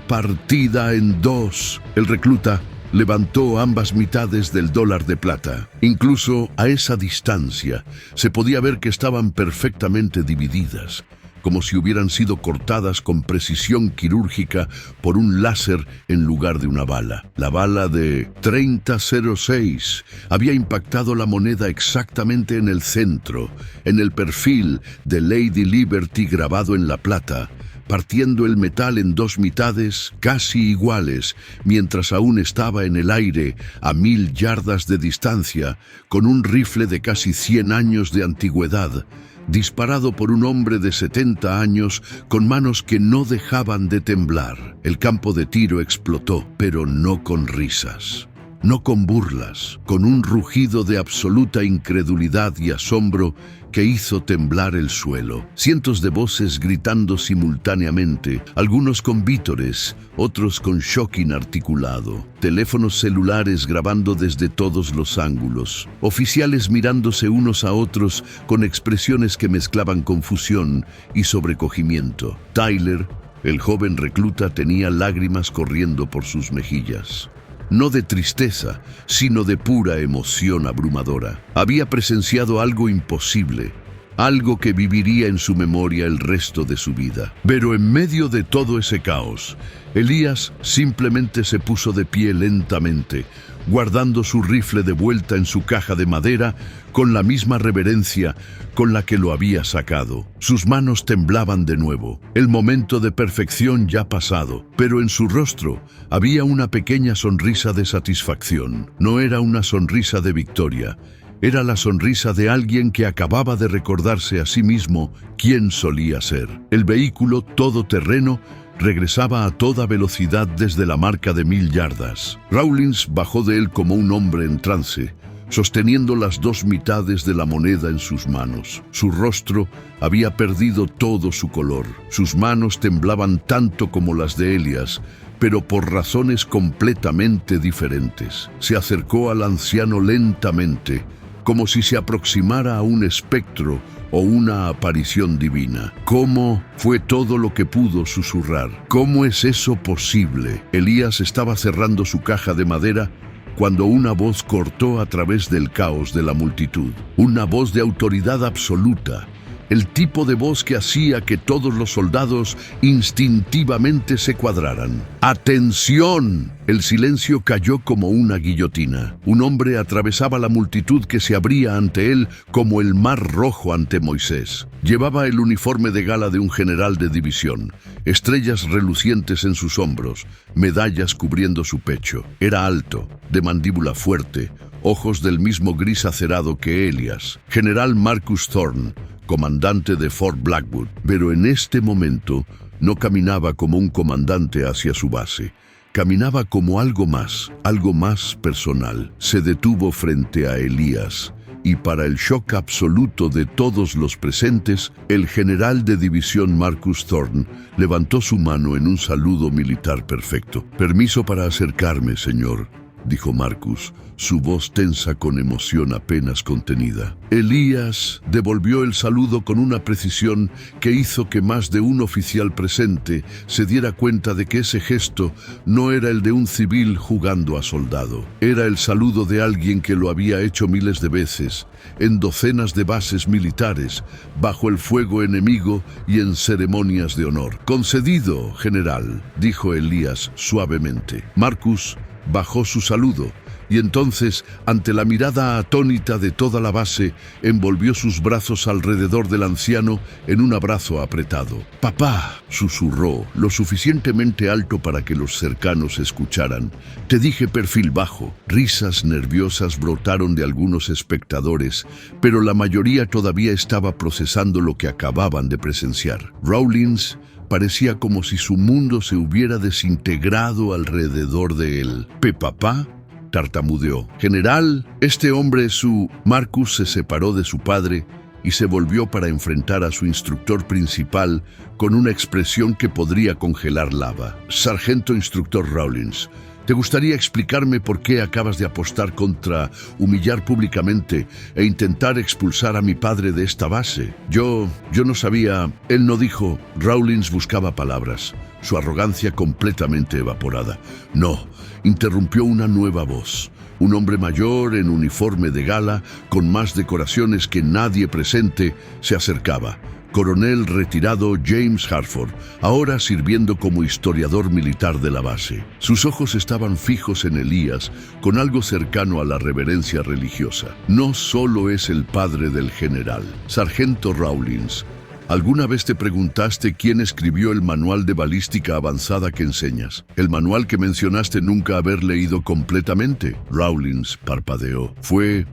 partida en 2». El recluta levantó ambas mitades del dólar de plata. Incluso a esa distancia se podía ver que estaban perfectamente divididas, como si hubieran sido cortadas con precisión quirúrgica por un láser en lugar de una bala. La bala de 3006 había impactado la moneda exactamente en el centro, en el perfil de Lady Liberty grabado en la plata, partiendo el metal en 2 mitades casi iguales, mientras aún estaba en el aire a 1000 yardas de distancia, con un rifle de casi 100 años de antigüedad, disparado por un hombre de 70 años con manos que no dejaban de temblar. El campo de tiro explotó, pero no con risas, no con burlas, con un rugido de absoluta incredulidad y asombro que hizo temblar el suelo. Cientos de voces gritando simultáneamente, algunos con vítores, otros con shock inarticulado. Teléfonos celulares grabando desde todos los ángulos. Oficiales mirándose unos a otros con expresiones que mezclaban confusión y sobrecogimiento. Tyler, el joven recluta, tenía lágrimas corriendo por sus mejillas. No de tristeza, sino de pura emoción abrumadora. Había presenciado algo imposible, algo que viviría en su memoria el resto de su vida. Pero en medio de todo ese caos, Elías simplemente se puso de pie lentamente, guardando su rifle de vuelta en su caja de madera con la misma reverencia con la que lo había sacado. Sus manos temblaban de nuevo. El momento de perfección ya pasado, pero en su rostro había una pequeña sonrisa de satisfacción. No era una sonrisa de victoria, era la sonrisa de alguien que acababa de recordarse a sí mismo quién solía ser. El vehículo todoterreno regresaba a toda velocidad desde la marca de 1000 yardas. Rawlins bajó de él como un hombre en trance, sosteniendo las 2 mitades de la moneda en sus manos. Su rostro había perdido todo su color. Sus manos temblaban tanto como las de Elias, pero por razones completamente diferentes. Se acercó al anciano lentamente, como si se aproximara a un espectro o una aparición divina. ¿Cómo fue todo lo que pudo susurrar? ¿Cómo es eso posible? Elías estaba cerrando su caja de madera cuando una voz cortó a través del caos de la multitud. Una voz de autoridad absoluta. El tipo de voz que hacía que todos los soldados instintivamente se cuadraran. ¡Atención! El silencio cayó como una guillotina. Un hombre atravesaba la multitud que se abría ante él como el mar rojo ante Moisés. Llevaba el uniforme de gala de un general de división, estrellas relucientes en sus hombros, medallas cubriendo su pecho. Era alto, de mandíbula fuerte, ojos del mismo gris acerado que Elias. General Marcus Thorne, comandante de Fort Blackwood. Pero en este momento No caminaba como un comandante hacia su base. Caminaba como algo más personal. Se detuvo frente a Elías, y para el shock absoluto de todos los presentes, el general de división Marcus Thorne levantó su mano en un saludo militar perfecto. «Permiso para acercarme, señor», dijo Marcus, su voz tensa con emoción apenas contenida. Elías devolvió el saludo con una precisión que hizo que más de un oficial presente se diera cuenta de que ese gesto no era el de un civil jugando a soldado. Era el saludo de alguien que lo había hecho miles de veces, en docenas de bases militares, bajo el fuego enemigo y en ceremonias de honor. «Concedido, general», dijo Elías suavemente. Marcus bajó su saludo y entonces, ante la mirada atónita de toda la base, envolvió sus brazos alrededor del anciano en un abrazo apretado. «Papá», susurró, lo suficientemente alto para que los cercanos escucharan. «Te dije perfil bajo». Risas nerviosas brotaron de algunos espectadores, pero la mayoría todavía estaba procesando lo que acababan de presenciar. Rawlins parecía como si su mundo se hubiera desintegrado alrededor de él. «¿Papá?», tartamudeó. «General, este hombre es su...». Marcus se separó de su padre y se volvió para enfrentar a su instructor principal con una expresión que podría congelar lava. «Sargento instructor Rawlins, ¿te gustaría explicarme por qué acabas de apostar contra humillar públicamente e intentar expulsar a mi padre de esta base?» Yo no sabía. Él no dijo. Rawlins buscaba palabras, su arrogancia completamente evaporada. «No», interrumpió una nueva voz. Un hombre mayor en uniforme de gala, con más decoraciones que nadie presente, se acercaba. Coronel retirado James Hartford, ahora sirviendo como historiador militar de la base. Sus ojos estaban fijos en Elías, con algo cercano a la reverencia religiosa. «No solo es el padre del general. Sargento Rawlins, ¿alguna vez te preguntaste quién escribió el manual de balística avanzada que enseñas? El manual que mencionaste nunca haber leído completamente». Rawlins parpadeó. Fue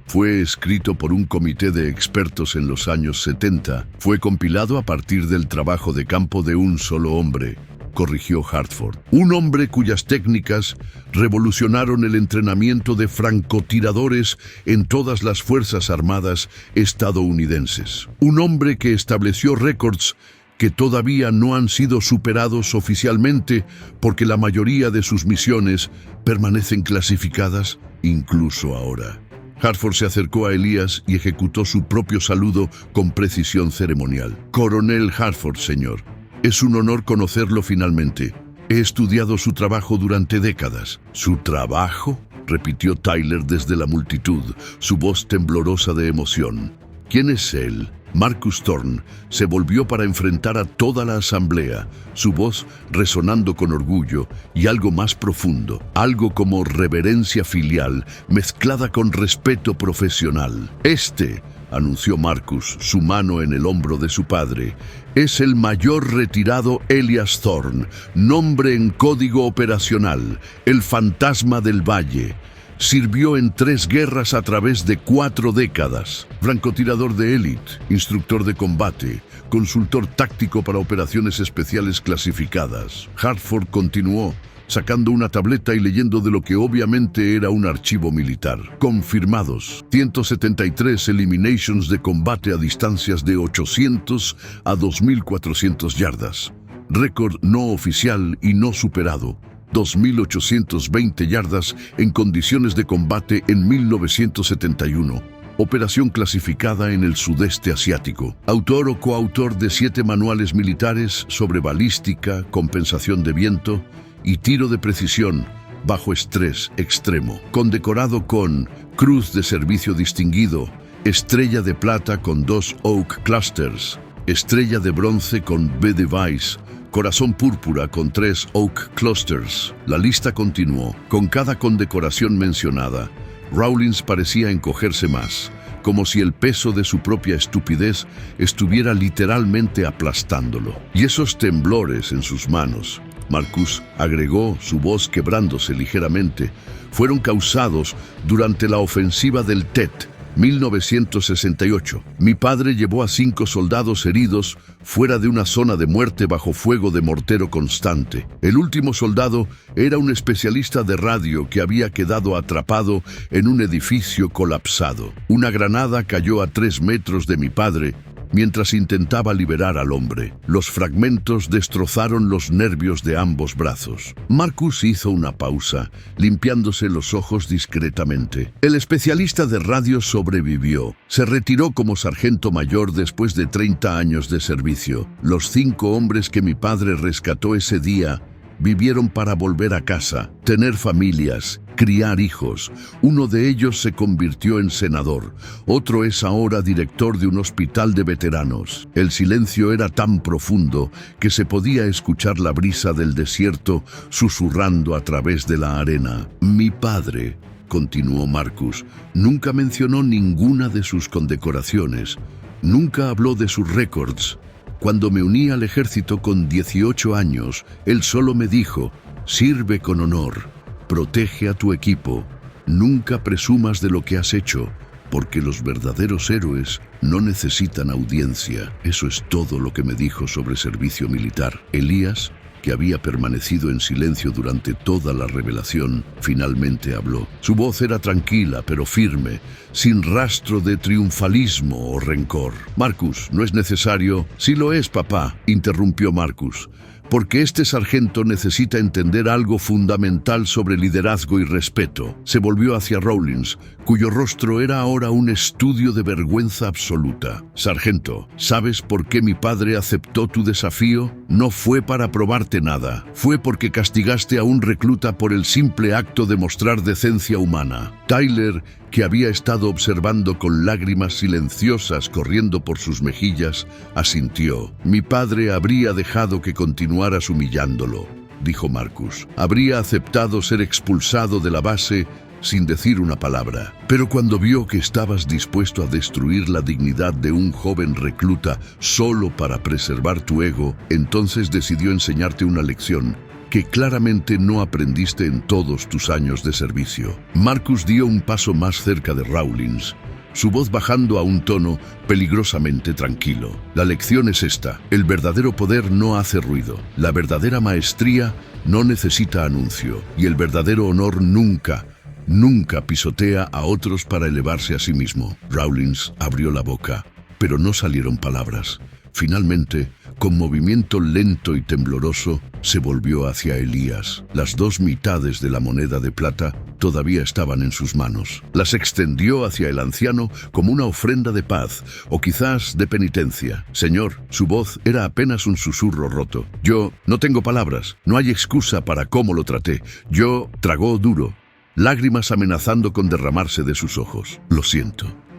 escrito por un comité de expertos en los años 70. Fue compilado a partir del trabajo de campo de un solo hombre, corrigió Hartford. «Un hombre cuyas técnicas revolucionaron el entrenamiento de francotiradores en todas las Fuerzas Armadas estadounidenses. Un hombre que estableció récords que todavía no han sido superados oficialmente porque la mayoría de sus misiones permanecen clasificadas incluso ahora». Hartford se acercó a Elías y ejecutó su propio saludo con precisión ceremonial. «Coronel Hartford, señor. Es un honor conocerlo finalmente. He estudiado su trabajo durante décadas». «¿Su trabajo?», repitió Tyler desde la multitud, su voz temblorosa de emoción. «¿Quién es él?». Marcus Thorne se volvió para enfrentar a toda la asamblea, su voz resonando con orgullo y algo más profundo, algo como reverencia filial mezclada con respeto profesional. «Este», anunció Marcus, su mano en el hombro de su padre, «es el mayor retirado Elías Thorne, nombre en código operacional, el fantasma del valle. Sirvió en 3 guerras a través de 4 décadas. Francotirador de élite, instructor de combate, consultor táctico para operaciones especiales clasificadas». Hartford continuó, sacando una tableta y leyendo de lo que obviamente era un archivo militar. «Confirmados. 173 eliminations de combate a distancias de 800 a 2.400 yardas. Récord no oficial y no superado. 2.820 yardas en condiciones de combate en 1971. Operación clasificada en el sudeste asiático. Autor o coautor de 7 manuales militares sobre balística, compensación de viento y tiro de precisión bajo estrés extremo. Condecorado con Cruz de Servicio Distinguido, Estrella de Plata con 2 Oak Clusters, Estrella de Bronce con B Device, Corazón Púrpura con 3 Oak Clusters. La lista continuó. Con cada condecoración mencionada, Rawlins parecía encogerse más, como si el peso de su propia estupidez estuviera literalmente aplastándolo. «Y esos temblores en sus manos», Marcus agregó, su voz quebrándose ligeramente, «fueron causados durante la ofensiva del Tet, 1968. Mi padre llevó a 5 soldados heridos fuera de una zona de muerte bajo fuego de mortero constante. El último soldado era un especialista de radio que había quedado atrapado en un edificio colapsado. Una granada cayó a 3 metros de mi padre mientras intentaba liberar al hombre. Los fragmentos destrozaron los nervios de ambos brazos. Marcus hizo una pausa, limpiándose los ojos discretamente. El especialista de radio sobrevivió. Se retiró como sargento mayor después de 30 años de servicio. Los 5 hombres que mi padre rescató ese día vivieron para volver a casa, tener familias, criar hijos. Uno de ellos se convirtió en senador, otro es ahora director de un hospital de veteranos. El silencio era tan profundo que se podía escuchar la brisa del desierto susurrando a través de la arena. Mi padre, continuó Marcus, nunca mencionó ninguna de sus condecoraciones, nunca habló de sus récords. Cuando me uní al ejército con 18 años, él solo me dijo: sirve con honor, protege a tu equipo, nunca presumas de lo que has hecho, porque los verdaderos héroes no necesitan audiencia. Eso es todo lo que me dijo sobre servicio militar. Elías, que había permanecido en silencio durante toda la revelación, finalmente habló. Su voz era tranquila pero firme, sin rastro de triunfalismo o rencor. Marcus, no es necesario. Sí lo es, papá, interrumpió Marcus, porque este sargento necesita entender algo fundamental sobre liderazgo y respeto. Se volvió hacia Rawlins, cuyo rostro era ahora un estudio de vergüenza absoluta. Sargento, ¿sabes por qué mi padre aceptó tu desafío? No fue para probarte nada, fue porque castigaste a un recluta por el simple acto de mostrar decencia humana. Tyler, que había estado observando con lágrimas silenciosas corriendo por sus mejillas, asintió. Mi padre habría dejado que continuaras humillándolo, dijo Marcus. Habría aceptado ser expulsado de la base sin decir una palabra. Pero cuando vio que estabas dispuesto a destruir la dignidad de un joven recluta solo para preservar tu ego, entonces decidió enseñarte una lección que claramente no aprendiste en todos tus años de servicio. Marcus dio un paso más cerca de Rawlins, su voz bajando a un tono peligrosamente tranquilo. La lección es esta: el verdadero poder no hace ruido, la verdadera maestría no necesita anuncio, y el verdadero honor nunca pisotea a otros para elevarse a sí mismo. Rawlins abrió la boca, pero no salieron palabras. Finalmente, con movimiento lento y tembloroso, se volvió hacia Elías. Las 2 mitades de la moneda de plata todavía estaban en sus manos. Las extendió hacia el anciano como una ofrenda de paz, o quizás de penitencia. Señor, su voz era apenas un susurro roto. Yo no tengo palabras, no hay excusa para cómo lo traté. Yo tragó duro, lágrimas amenazando con derramarse de sus ojos.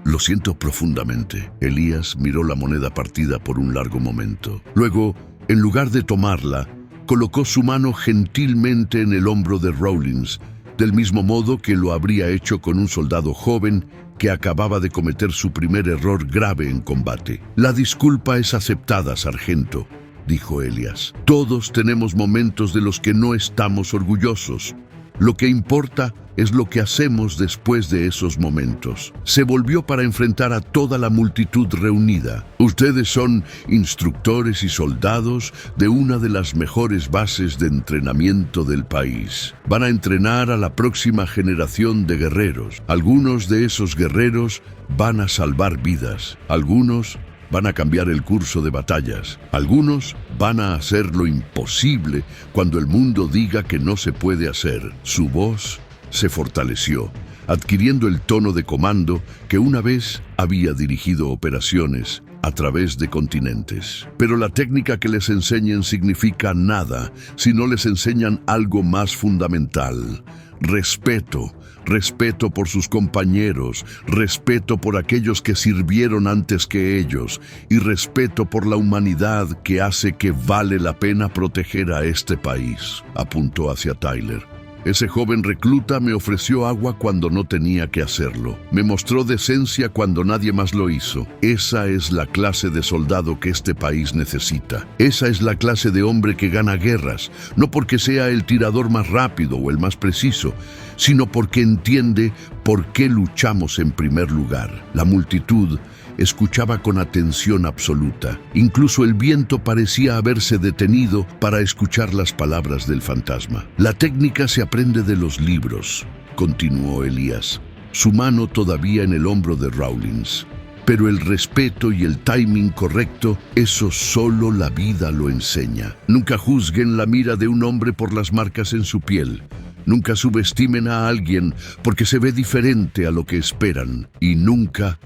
Lo siento profundamente. Elías miró la moneda partida por un largo momento. Luego, en lugar de tomarla, colocó su mano gentilmente en el hombro de Rawlins, del mismo modo que lo habría hecho con un soldado joven que acababa de cometer su primer error grave en combate. La disculpa es aceptada, sargento, dijo Elías. Todos tenemos momentos de los que no estamos orgullosos. Lo que importa es lo que hacemos después de esos momentos. Se volvió para enfrentar a toda la multitud reunida. Ustedes son instructores y soldados de una de las mejores bases de entrenamiento del país. Van a entrenar a la próxima generación de guerreros. Algunos de esos guerreros van a salvar vidas. Algunos van a cambiar el curso de batallas. Algunos van a hacer lo imposible cuando el mundo diga que no se puede hacer. Su voz se fortaleció, adquiriendo el tono de comando que una vez había dirigido operaciones a través de continentes. Pero la técnica que les enseñen significa nada si no les enseñan algo más fundamental: respeto. Respeto por sus compañeros, respeto por aquellos que sirvieron antes que ellos, y respeto por la humanidad que hace que vale la pena proteger a este país. Apuntó hacia Tyler. Ese joven recluta me ofreció agua cuando no tenía que hacerlo. Me mostró decencia cuando nadie más lo hizo. Esa es la clase de soldado que este país necesita. Esa es la clase de hombre que gana guerras, no porque sea el tirador más rápido o el más preciso, sino porque entiende por qué luchamos en primer lugar. La multitud escuchaba con atención absoluta. Incluso el viento parecía haberse detenido para escuchar las palabras del fantasma. La técnica se aprende de los libros, continuó Elías, su mano todavía en el hombro de Rawlins. Pero el respeto y el timing correcto, eso solo la vida lo enseña. Nunca juzguen la mira de un hombre por las marcas en su piel. Nunca subestimen a alguien porque se ve diferente a lo que esperan. Y nunca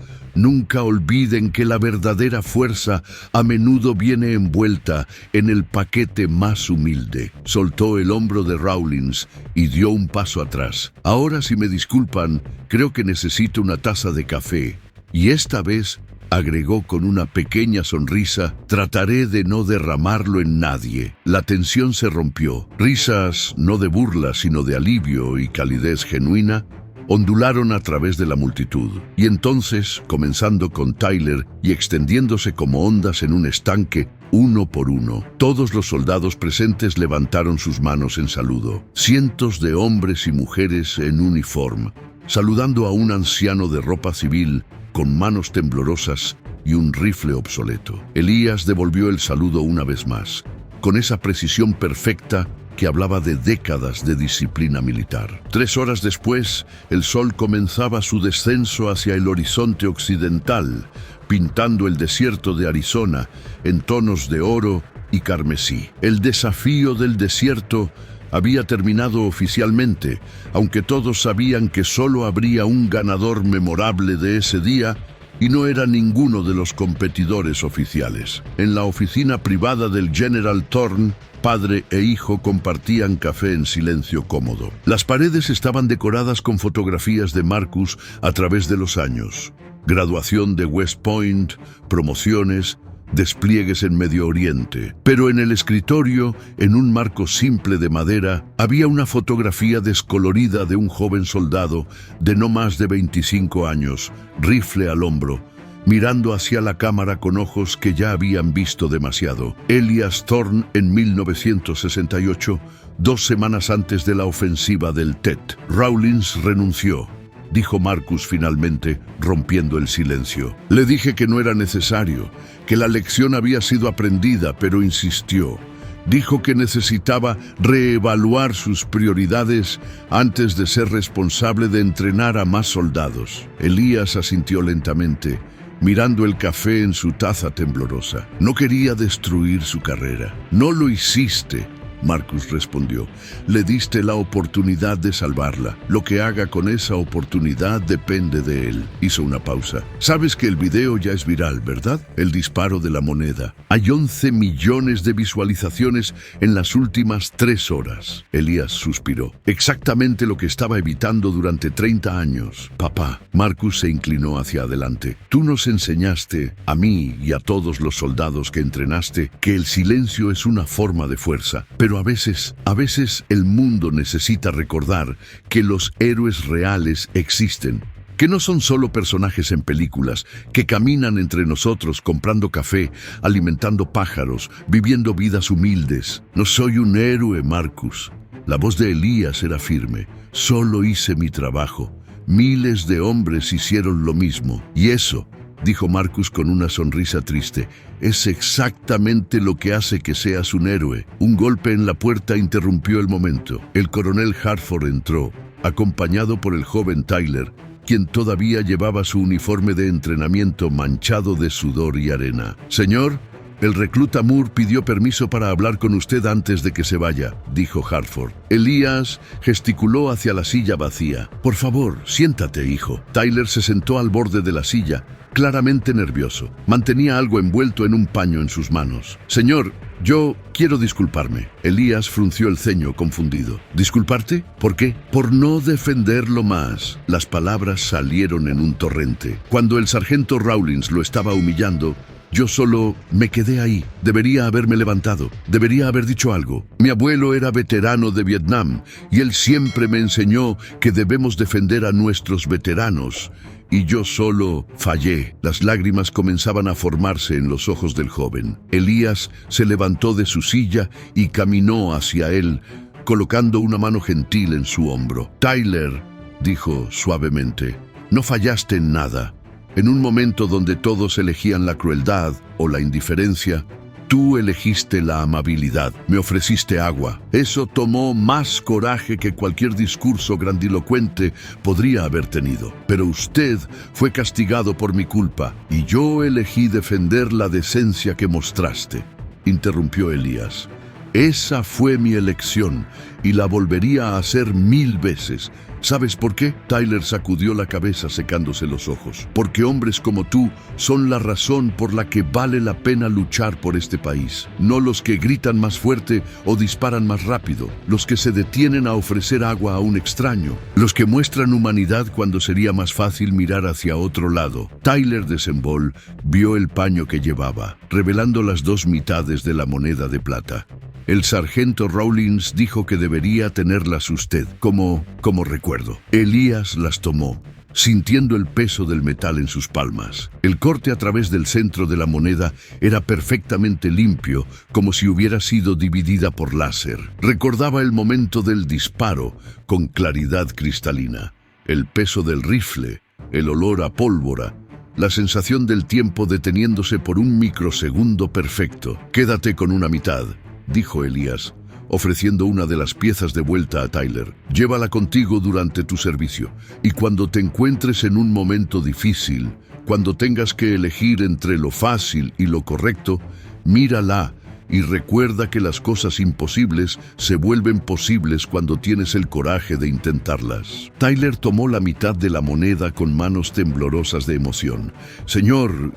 olviden que la verdadera fuerza a menudo viene envuelta en el paquete más humilde. Soltó el hombro de Rawlins y dio un paso atrás. Ahora, si me disculpan, creo que necesito una taza de café. Y esta vez, agregó con una pequeña sonrisa, trataré de no derramarlo en nadie. La tensión se rompió. Risas, no de burla, sino de alivio y calidez genuina, ondularon a través de la multitud. Y entonces, comenzando con Tyler y extendiéndose como ondas en un estanque, uno por uno, todos los soldados presentes levantaron sus manos en saludo. Cientos de hombres y mujeres en uniforme, saludando a un anciano de ropa civil, con manos temblorosas y un rifle obsoleto. Elías devolvió el saludo una vez más, con esa precisión perfecta que hablaba de décadas de disciplina militar. 3 horas después, el sol comenzaba su descenso hacia el horizonte occidental, pintando el desierto de Arizona en tonos de oro y carmesí. El desafío del desierto había terminado oficialmente, aunque todos sabían que solo habría un ganador memorable de ese día y no era ninguno de los competidores oficiales. En la oficina privada del General Thorne, padre e hijo compartían café en silencio cómodo. Las paredes estaban decoradas con fotografías de Marcus a través de los años. Graduación de West Point, promociones, despliegues en Medio Oriente. Pero en el escritorio, en un marco simple de madera, había una fotografía descolorida de un joven soldado de no más de 25 años, rifle al hombro, mirando hacia la cámara con ojos que ya habían visto demasiado. Elías Thorne en 1968, 2 semanas antes de la ofensiva del Tet. Rawlins renunció, dijo Marcus finalmente, rompiendo el silencio. Le dije que no era necesario, que la lección había sido aprendida, pero insistió. Dijo que necesitaba reevaluar sus prioridades antes de ser responsable de entrenar a más soldados. Elías asintió lentamente, mirando el café en su taza temblorosa. No quería destruir su carrera. No lo hiciste, Marcus respondió. Le diste la oportunidad de salvarla. Lo que haga con esa oportunidad depende de él. Hizo una pausa. Sabes que el video ya es viral, ¿verdad? El disparo de la moneda. Hay 11 millones de visualizaciones en las últimas 3 horas. Elías suspiró. Exactamente lo que estaba evitando durante 30 años. Papá. Marcus se inclinó hacia adelante. Tú nos enseñaste, a mí y a todos los soldados que entrenaste, que el silencio es una forma de fuerza. Pero a veces el mundo necesita recordar que los héroes reales existen, que no son solo personajes en películas, que caminan entre nosotros comprando café, alimentando pájaros, viviendo vidas humildes. No soy un héroe, Marcus. La voz de Elías era firme. Solo hice mi trabajo. Miles de hombres hicieron lo mismo. Y eso, dijo Marcus con una sonrisa triste, es exactamente lo que hace que seas un héroe. Un golpe en la puerta interrumpió el momento. El coronel Hartford entró, acompañado por el joven Tyler, quien todavía llevaba su uniforme de entrenamiento manchado de sudor y arena. Señor, el recluta Moore pidió permiso para hablar con usted antes de que se vaya, dijo Hartford. Elías gesticuló hacia la silla vacía. Por favor, siéntate, hijo. Tyler se sentó al borde de la silla, claramente nervioso. Mantenía algo envuelto en un paño en sus manos. Señor, yo quiero disculparme. Elías frunció el ceño, confundido. ¿Disculparte? ¿Por qué? Por no defenderlo más. Las palabras salieron en un torrente. Cuando el sargento Rawlins lo estaba humillando, Yo solo me quedé ahí. Debería haberme levantado. Debería haber dicho algo. Mi abuelo era veterano de Vietnam y él siempre me enseñó que debemos defender a nuestros veteranos. Y yo solo fallé. Las lágrimas comenzaban a formarse en los ojos del joven. Elías se levantó de su silla y caminó hacia él, colocando una mano gentil en su hombro. Tyler, dijo suavemente, no fallaste en nada. En un momento donde todos elegían la crueldad o la indiferencia, tú elegiste la amabilidad. Me ofreciste agua. Eso tomó más coraje que cualquier discurso grandilocuente podría haber tenido. Pero usted fue castigado por mi culpa y yo elegí defender la decencia que mostraste, interrumpió Elías. Esa fue mi elección y la volvería a hacer 1000 veces. ¿Sabes por qué? Tyler sacudió la cabeza secándose los ojos. Porque hombres como tú son la razón por la que vale la pena luchar por este país. No los que gritan más fuerte o disparan más rápido. Los que se detienen a ofrecer agua a un extraño. Los que muestran humanidad cuando sería más fácil mirar hacia otro lado. Tyler Desenbol vio el paño que llevaba, revelando las 2 mitades de la moneda de plata. El sargento Rawlins dijo que debería tenerlas usted, como recuerdo. Elías las tomó, sintiendo el peso del metal en sus palmas. El corte a través del centro de la moneda era perfectamente limpio, como si hubiera sido dividida por láser. Recordaba el momento del disparo, con claridad cristalina. El peso del rifle, el olor a pólvora, la sensación del tiempo deteniéndose por un microsegundo perfecto. Quédate con una mitad, dijo Elías, ofreciendo una de las piezas de vuelta a Tyler. Llévala contigo durante tu servicio, y cuando te encuentres en un momento difícil, cuando tengas que elegir entre lo fácil y lo correcto, mírala y recuerda que las cosas imposibles se vuelven posibles cuando tienes el coraje de intentarlas. Tyler tomó la mitad de la moneda con manos temblorosas de emoción. Señor,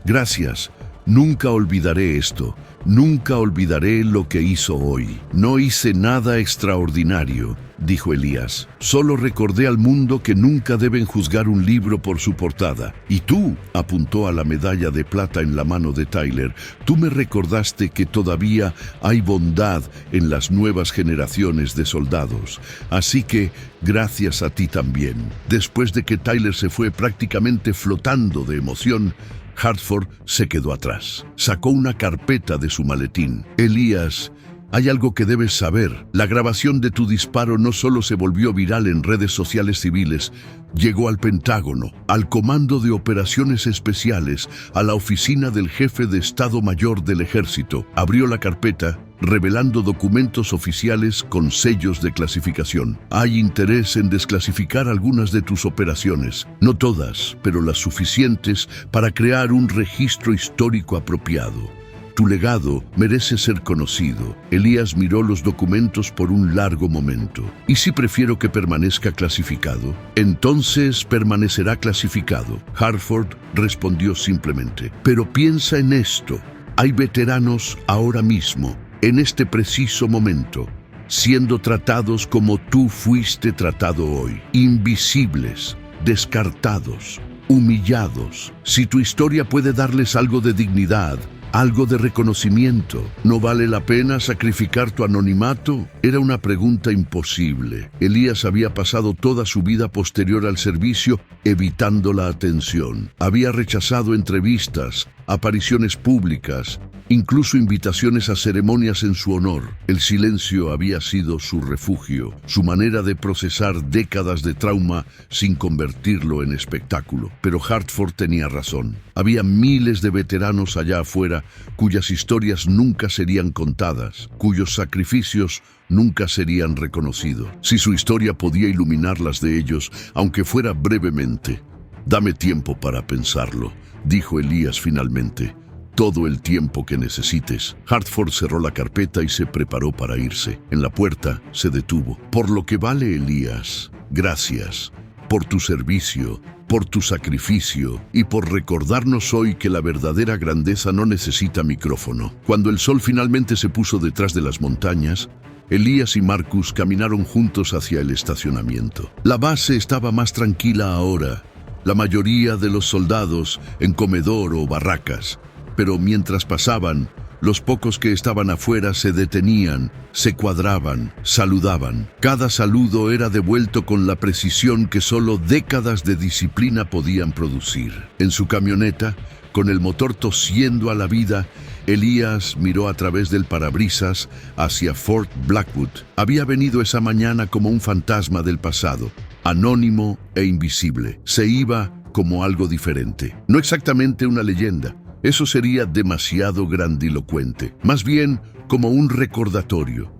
gracias. Nunca olvidaré esto. Nunca olvidaré lo que hizo hoy. No hice nada extraordinario, dijo Elías. Solo recordé al mundo que nunca deben juzgar un libro por su portada. Y tú, apuntó a la medalla de plata en la mano de Tyler, tú me recordaste que todavía hay bondad en las nuevas generaciones de soldados. Así que, gracias a ti también. Después de que Tyler se fue prácticamente flotando de emoción, Hartford se quedó atrás. Sacó una carpeta de su maletín. Elías, hay algo que debes saber. La grabación de tu disparo no solo se volvió viral en redes sociales civiles, llegó al Pentágono, al Comando de Operaciones Especiales, a la oficina del jefe de Estado Mayor del Ejército. Abrió la carpeta, revelando documentos oficiales con sellos de clasificación. Hay interés en desclasificar algunas de tus operaciones, no todas, pero las suficientes para crear un registro histórico apropiado. Tu legado merece ser conocido. Elías miró los documentos por un largo momento. ¿Y si prefiero que permanezca clasificado? Entonces permanecerá clasificado. Hartford respondió simplemente. Pero piensa en esto. Hay veteranos ahora mismo, en este preciso momento, siendo tratados como tú fuiste tratado hoy. Invisibles, descartados, humillados. Si tu historia puede darles algo de dignidad, algo de reconocimiento, ¿no vale la pena sacrificar tu anonimato? Era una pregunta imposible. Elías había pasado toda su vida posterior al servicio evitando la atención. Había rechazado entrevistas, apariciones públicas, incluso invitaciones a ceremonias en su honor. El silencio había sido su refugio, su manera de procesar décadas de trauma sin convertirlo en espectáculo. Pero Hartford tenía razón. Había miles de veteranos allá afuera cuyas historias nunca serían contadas, cuyos sacrificios nunca serían reconocidos. Si su historia podía iluminar las de ellos, aunque fuera brevemente. Dame tiempo para pensarlo, dijo Elías finalmente. Todo el tiempo que necesites. Hartford cerró la carpeta y se preparó para irse. En la puerta se detuvo. Por lo que vale, Elías, gracias. Por tu servicio, por tu sacrificio y por recordarnos hoy que la verdadera grandeza no necesita micrófono. Cuando el sol finalmente se puso detrás de las montañas, Elías y Marcus caminaron juntos hacia el estacionamiento. La base estaba más tranquila ahora, la mayoría de los soldados en comedor o barracas, pero mientras pasaban, los pocos que estaban afuera se detenían, se cuadraban, saludaban. Cada saludo era devuelto con la precisión que solo décadas de disciplina podían producir. En su camioneta, con el motor tosiendo a la vida, Elías miró a través del parabrisas hacia Fort Blackwood. Había venido esa mañana como un fantasma del pasado, anónimo e invisible. Se iba como algo diferente. No exactamente una leyenda. Eso sería demasiado grandilocuente. Más bien como un recordatorio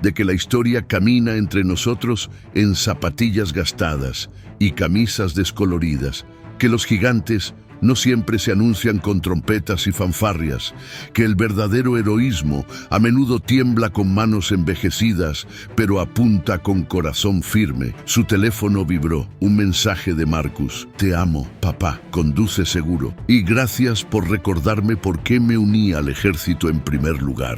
de que la historia camina entre nosotros en zapatillas gastadas y camisas descoloridas, que los gigantes no siempre se anuncian con trompetas y fanfarrias, que el verdadero heroísmo a menudo tiembla con manos envejecidas, pero apunta con corazón firme. Su teléfono vibró. Un mensaje de Marcus. Te amo, papá. Conduce seguro. Y gracias por recordarme por qué me uní al ejército en primer lugar.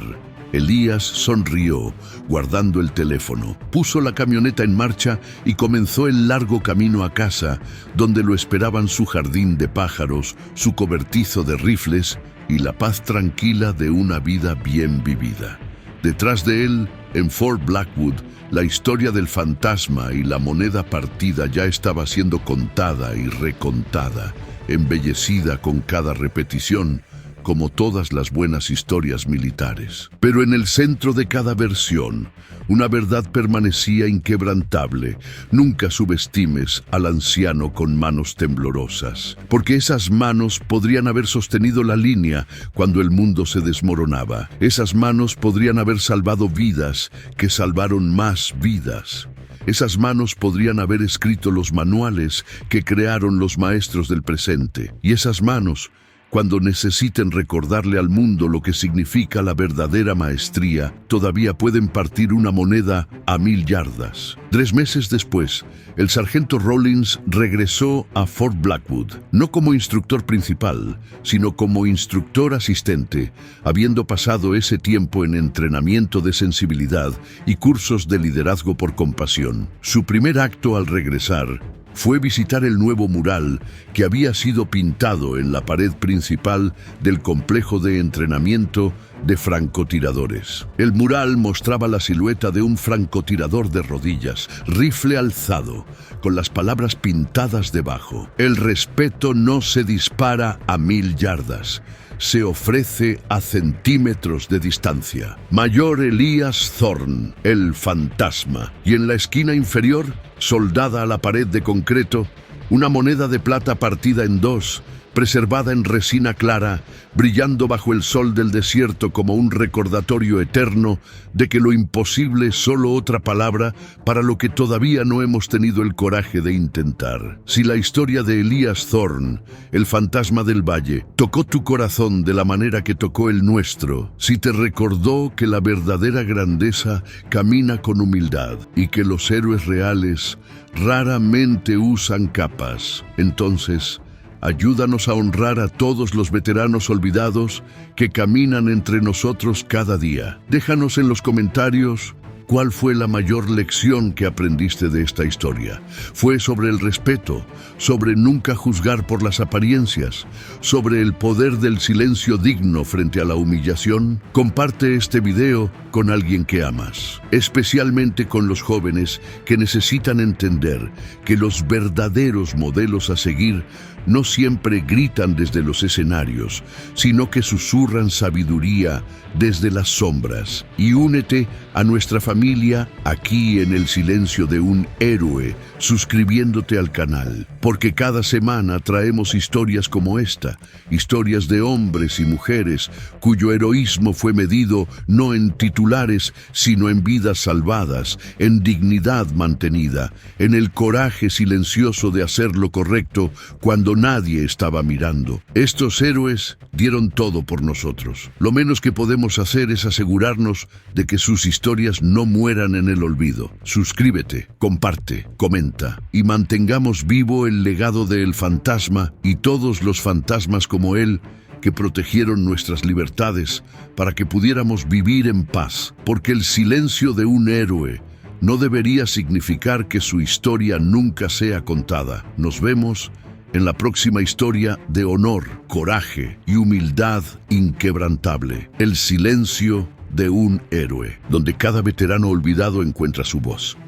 Elías sonrió, guardando el teléfono. Puso la camioneta en marcha y comenzó el largo camino a casa, donde lo esperaban su jardín de pájaros, su cobertizo de rifles y la paz tranquila de una vida bien vivida. Detrás de él, en Fort Blackwood, la historia del fantasma y la moneda partida ya estaba siendo contada y recontada, embellecida con cada repetición, como todas las buenas historias militares. Pero en el centro de cada versión, una verdad permanecía inquebrantable. Nunca subestimes al anciano con manos temblorosas, porque esas manos podrían haber sostenido la línea cuando el mundo se desmoronaba. Esas manos podrían haber salvado vidas que salvaron más vidas. Esas manos podrían haber escrito los manuales que crearon los maestros del presente. Y esas manos, cuando necesiten recordarle al mundo lo que significa la verdadera maestría, todavía pueden partir una moneda a 1000 yardas. 3 meses después, el sargento Rollins regresó a Fort Blackwood, no como instructor principal, sino como instructor asistente, habiendo pasado ese tiempo en entrenamiento de sensibilidad y cursos de liderazgo por compasión. Su primer acto al regresar fue visitar el nuevo mural que había sido pintado en la pared principal del complejo de entrenamiento de francotiradores. El mural mostraba la silueta de un francotirador de rodillas, rifle alzado, con las palabras pintadas debajo. El respeto no se dispara a 1000 yardas. Se ofrece a centímetros de distancia. Mayor Elías Thorne, el fantasma. Y en la esquina inferior, soldada a la pared de concreto, una moneda de plata partida en 2, preservada en resina clara, brillando bajo el sol del desierto como un recordatorio eterno de que lo imposible es solo otra palabra para lo que todavía no hemos tenido el coraje de intentar. Si la historia de Elías Thorne, el fantasma del valle, tocó tu corazón de la manera que tocó el nuestro, si te recordó que la verdadera grandeza camina con humildad y que los héroes reales raramente usan capas, entonces ayúdanos a honrar a todos los veteranos olvidados que caminan entre nosotros cada día. Déjanos en los comentarios cuál fue la mayor lección que aprendiste de esta historia. ¿Fue sobre el respeto, sobre nunca juzgar por las apariencias, sobre el poder del silencio digno frente a la humillación? Comparte este video con alguien que amas, especialmente con los jóvenes que necesitan entender que los verdaderos modelos a seguir no siempre gritan desde los escenarios, sino que susurran sabiduría desde las sombras. Y únete a nuestra familia aquí en el silencio de un héroe, suscribiéndote al canal, porque cada semana traemos historias como esta, historias de hombres y mujeres cuyo heroísmo fue medido no en titulares, sino en vidas salvadas, en dignidad mantenida, en el coraje silencioso de hacer lo correcto cuando nadie estaba mirando. Estos héroes dieron todo por nosotros. Lo menos que podemos hacer es asegurarnos de que sus historias no mueran en el olvido. Suscríbete, comparte, comenta y mantengamos vivo el legado del fantasma y todos los fantasmas como él que protegieron nuestras libertades para que pudiéramos vivir en paz, porque el silencio de un héroe no debería significar que su historia nunca sea contada. Nos vemos en la próxima historia de honor, coraje y humildad inquebrantable. El silencio de un héroe, donde cada veterano olvidado encuentra su voz.